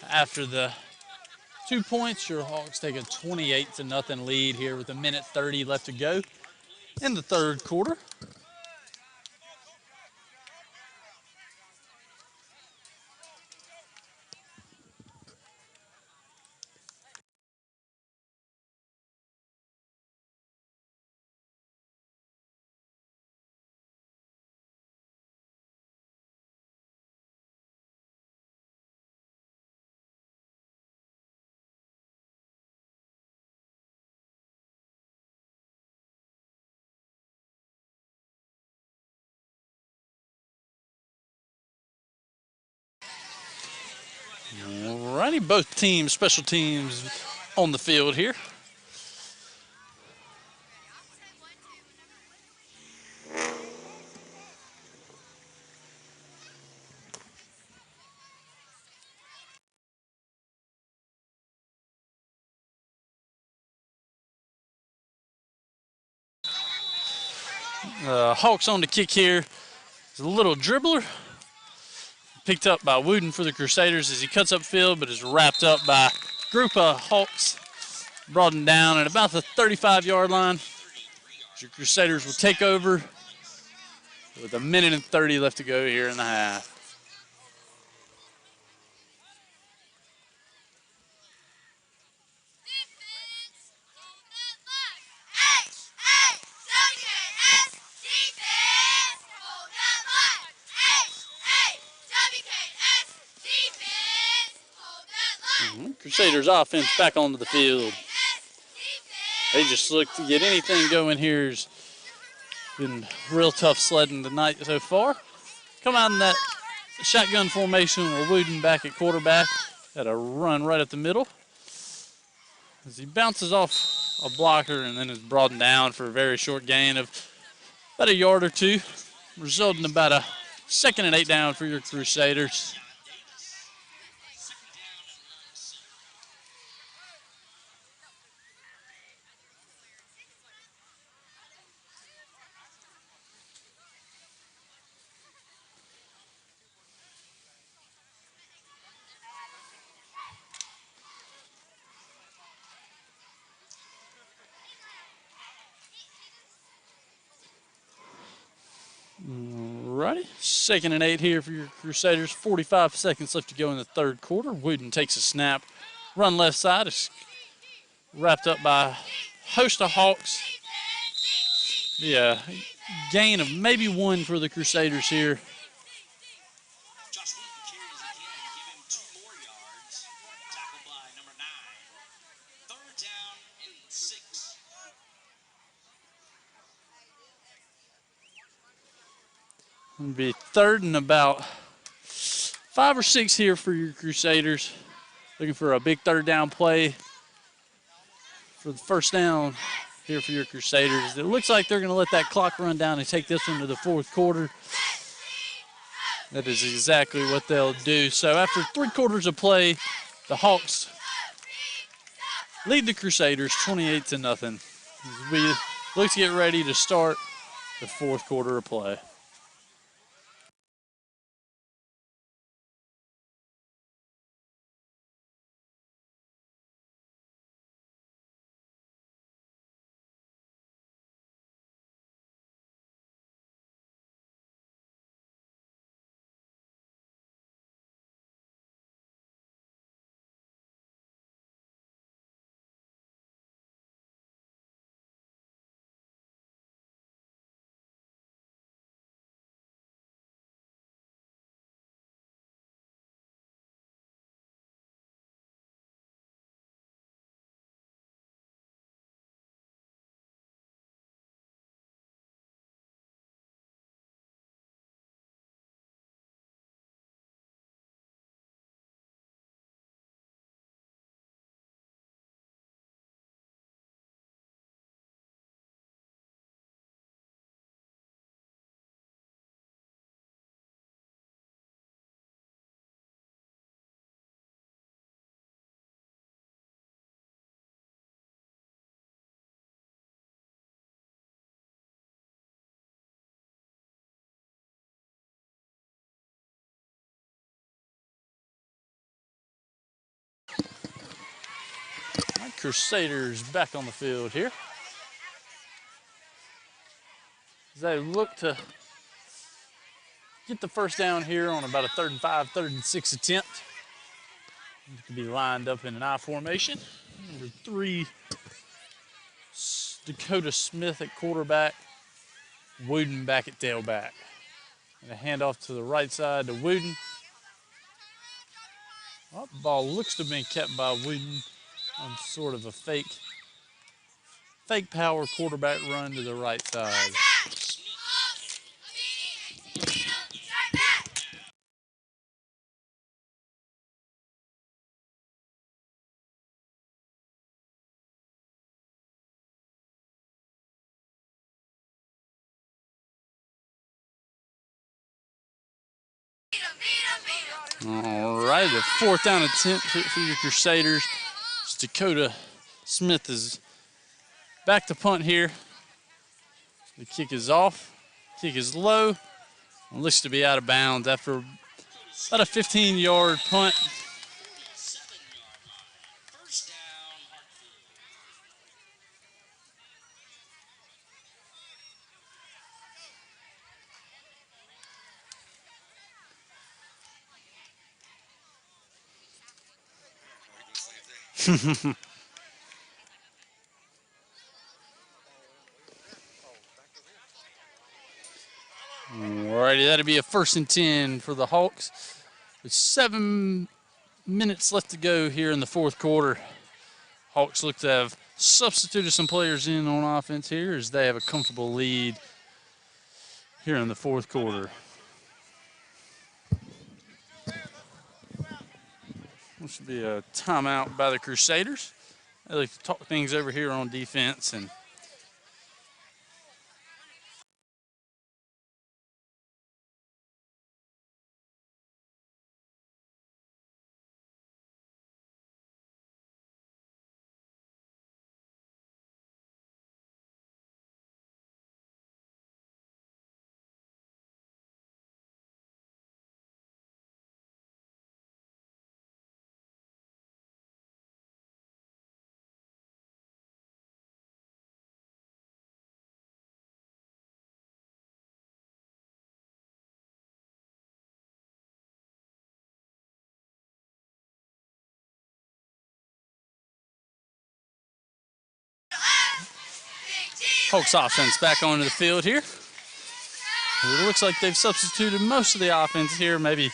After the 2 points, your Hawks take a 28-0 lead here with 1:30 left to go in the third quarter. Alrighty, both teams, special teams on the field here. Hawks on the kick here. It's a little dribbler. Picked up by Wooden for the Crusaders as he cuts upfield, but is wrapped up by a group of Hawks. Brought him down at about the 35-yard line. Your Crusaders will take over with 1:30 left to go here in the half. Crusaders offense back onto the field. They just look to get anything going here. It's been real tough sledding tonight so far. Come out in that shotgun formation with Wooden back at quarterback. Got a run right at the middle. As he bounces off a blocker and then is brought down for a very short gain of about a yard or two, resulting in about a 2nd and 8 down for your Crusaders. Alrighty, 2nd and 8 here for your Crusaders. 45 seconds left to go in the third quarter. Wooden takes a snap, run left side. It's wrapped up by a host of Hawks. Yeah, gain of maybe 1 for the Crusaders here. It'll be 3rd and about 5 or 6 here for your Crusaders. Looking for a big 3rd down play for the first down here for your Crusaders. It looks like they're going to let that clock run down and take this one to the fourth quarter. That is exactly what they'll do. So after 3 quarters of play, the Hawks lead the Crusaders 28-0. We look to get ready to start the fourth quarter of play. Crusaders back on the field here. As they look to get the first down here on about a 3rd and 5, 3rd and 6 attempt. It could be lined up in an I formation. Number 3, Dakota Smith at quarterback, Wooden back at tailback. And a handoff to the right side to Wooden. Well, the ball looks to have been kept by Wooden on sort of a fake power quarterback run to the right side. All right, the 4th down attempt for your Crusaders. Dakota Smith is back to punt here. The kick is off. Kick is low. And looks to be out of bounds after about a 15-yard punt. Alrighty, that'll be a 1st and 10 for the Hawks. With 7 minutes left to go here in the 4th quarter. Hawks look to have substituted some players in on offense here as they have a comfortable lead here in the 4th quarter. This should be a timeout by the Crusaders. They like to talk things over here on defense and Hawks offense back onto the field here. It looks like they've substituted most of the offense here, maybe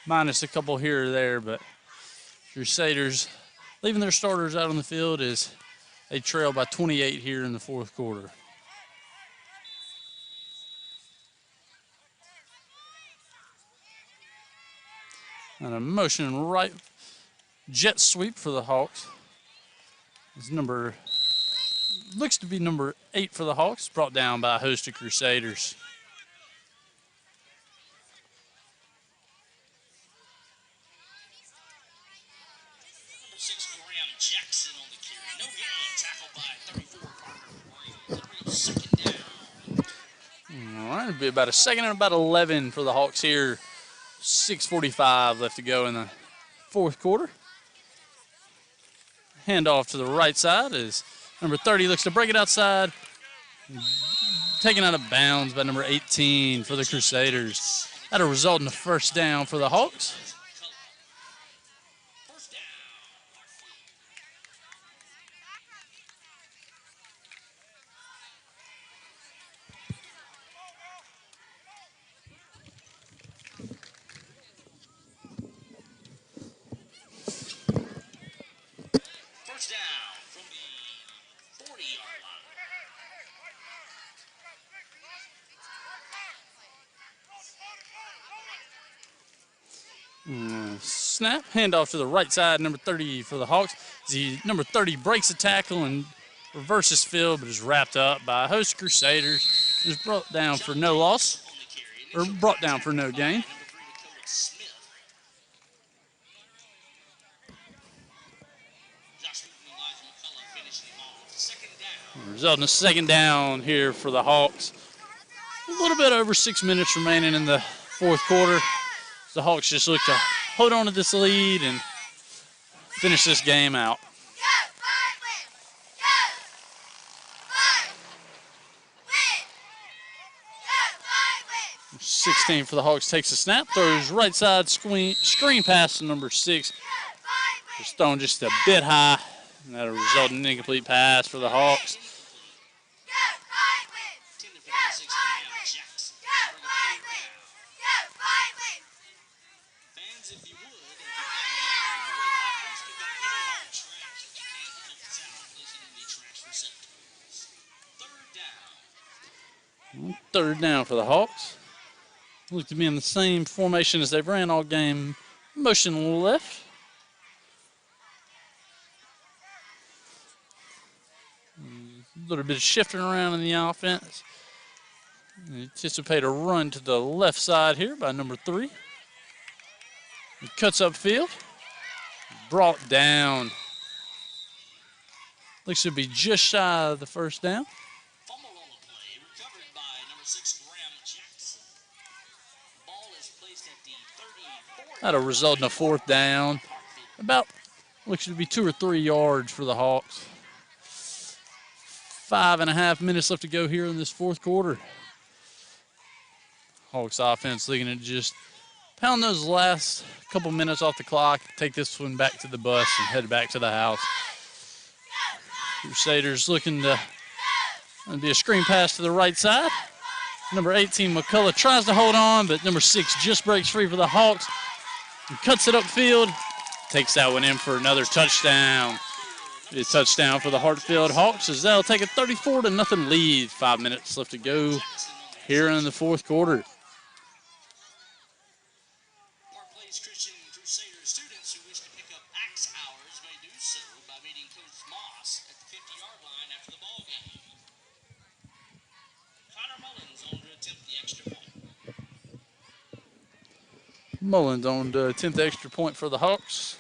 minus a couple here or there, but Crusaders leaving their starters out on the field as they trail by 28 here in the 4th quarter. And a motion right jet sweep for the Hawks. It's looks to be number 8 for the Hawks, brought down by a host of Crusaders. All right, it'll be about a 2nd and about 11 for the Hawks here. 6:45 left to go in the 4th quarter. Handoff to the right side as number 30 looks to break it outside. Taken out of bounds by number 18 for the Crusaders. That'll result in a 1st down for the Hawks. Snap, handoff to the right side, number 30 for the Hawks. Number 30 breaks the tackle and reverses field, but is wrapped up by a host of Crusaders. Is brought down for no loss, or brought down for no gain. Resulting in a 2nd down here for the Hawks. A little bit over 6 minutes remaining in the 4th quarter. The Hawks just look to hold on to this lead and finish this game out. 16 for the Hawks takes a snap, throws right side screen pass to number 6. It's thrown just a bit high, and that'll result in an incomplete pass for the Hawks. Third down for the Hawks. Look to be in the same formation as they've ran all game. Motion left. A little bit of shifting around in the offense. Anticipate a run to the left side here by number 3. He cuts upfield. Brought down. Looks to be just shy of the first down. That'll result in a 4th down. About, looks to be 2 or 3 yards for the Hawks. 5.5 minutes left to go here in this 4th quarter. Hawks offense looking to just pound those last couple minutes off the clock, take this one back to the bus and head back to the house. Crusaders looking to be a screen pass to the right side. Number 18, McCullough, tries to hold on, but number 6 just breaks free for the Hawks and cuts it upfield. Takes that one in for another touchdown. A touchdown for the Hartfield Hawks as they'll take a 34-0 lead. 5 minutes left to go here in the 4th quarter. Mullins on the 10th extra point for the Hawks.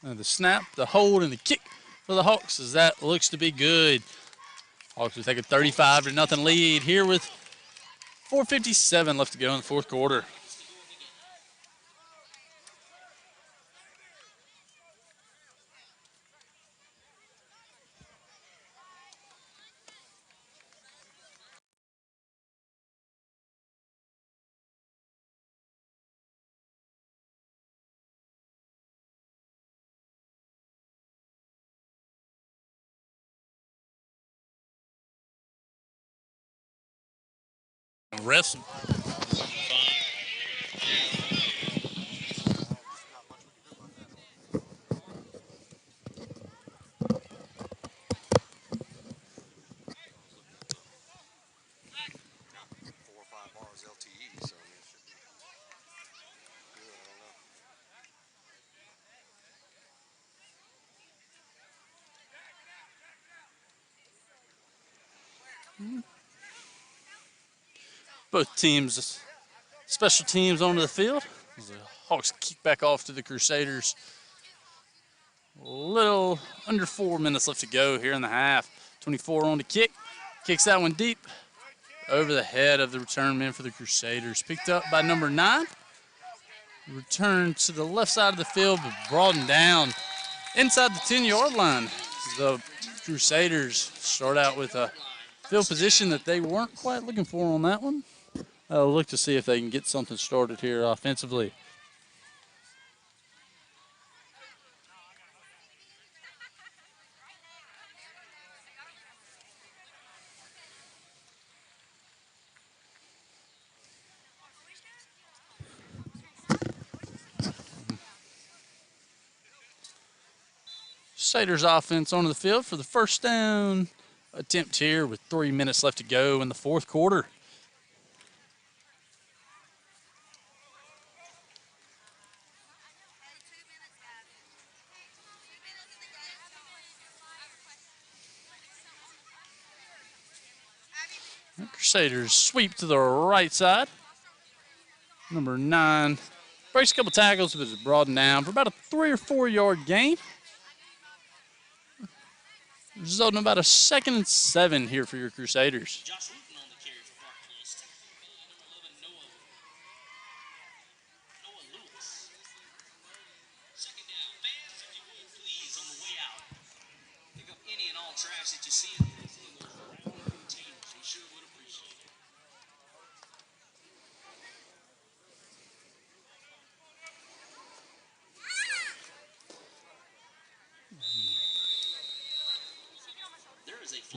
And the snap, the hold, and the kick for the Hawks as that looks to be good. Hawks will take a 35-0 lead here with 4:57 left to go in the 4th quarter. Refs. Both teams, special teams onto the field. The Hawks kick back off to the Crusaders. A little under 4 minutes left to go here in the half. 24 on the kick. Kicks that one deep over the head of the return man for the Crusaders. Picked up by number 9. Returned to the left side of the field, but brought him down inside the 10-yard line. The Crusaders start out with a field position that they weren't quite looking for on that one. Look to see if they can get something started here offensively. Crusaders offense onto the field for the first down attempt here with 3 minutes left to go in the 4th quarter. Crusaders sweep to the right side. Number 9 breaks a couple tackles, but is brought down for about a 3 or 4 yard gain. Resulting in about a 2nd and 7 here for your Crusaders.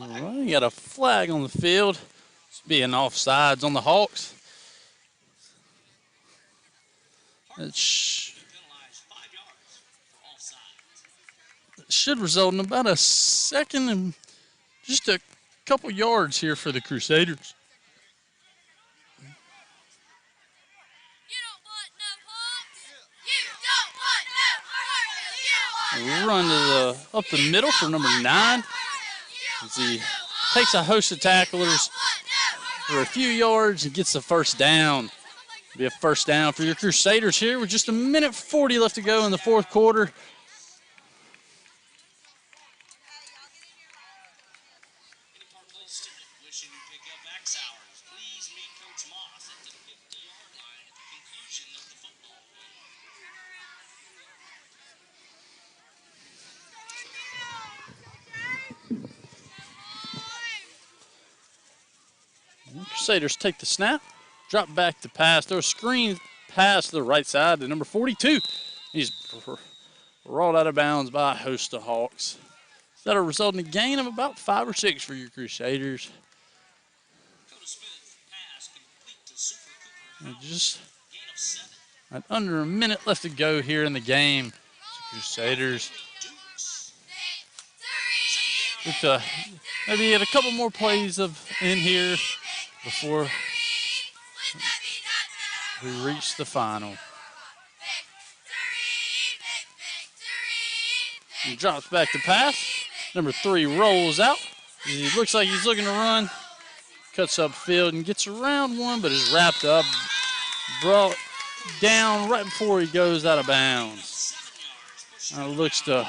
All right, you got a flag on the field. It's being offsides on the Hawks. It should result in about a second and just a couple yards here for the Crusaders. Run to up the middle for number 9 as he takes a host of tacklers for a few yards and gets the first down. Be a first down for your Crusaders here with just 1:40 left to go in the fourth quarter. Crusaders take the snap, drop back to pass. Throw a screen pass to the right side to number 42. He's rolled out of bounds by a host of Hawks. That'll result in a gain of about 5 or 6 for your Crusaders. And just under a minute left to go here in the game. So Crusaders with maybe get a couple more plays in here before we reach the final. He drops back to pass. Number 3 rolls out. He looks like he's looking to run. Cuts upfield and gets around one, but is wrapped up. Brought down right before he goes out of bounds. Looks to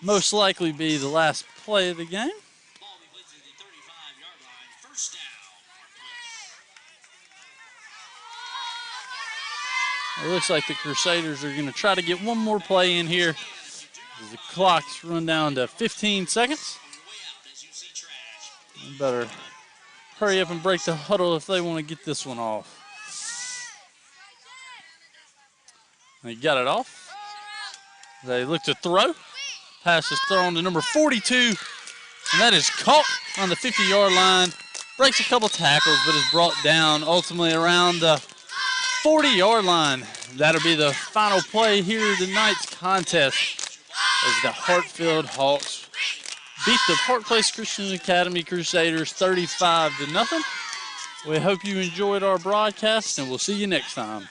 most likely be the last play of the game. It looks like the Crusaders are going to try to get one more play in here. The clock's run down to 15 seconds. You better hurry up and break the huddle if they want to get this one off. They got it off. They look to throw. Pass is thrown to number 42, and that is caught on the 50-yard line. Breaks a couple tackles, but is brought down ultimately around the 40-yard line. That'll be the final play here tonight's contest as the Hartfield Hawks beat the Park Place Christian Academy Crusaders 35-0. We hope you enjoyed our broadcast, and we'll see you next time.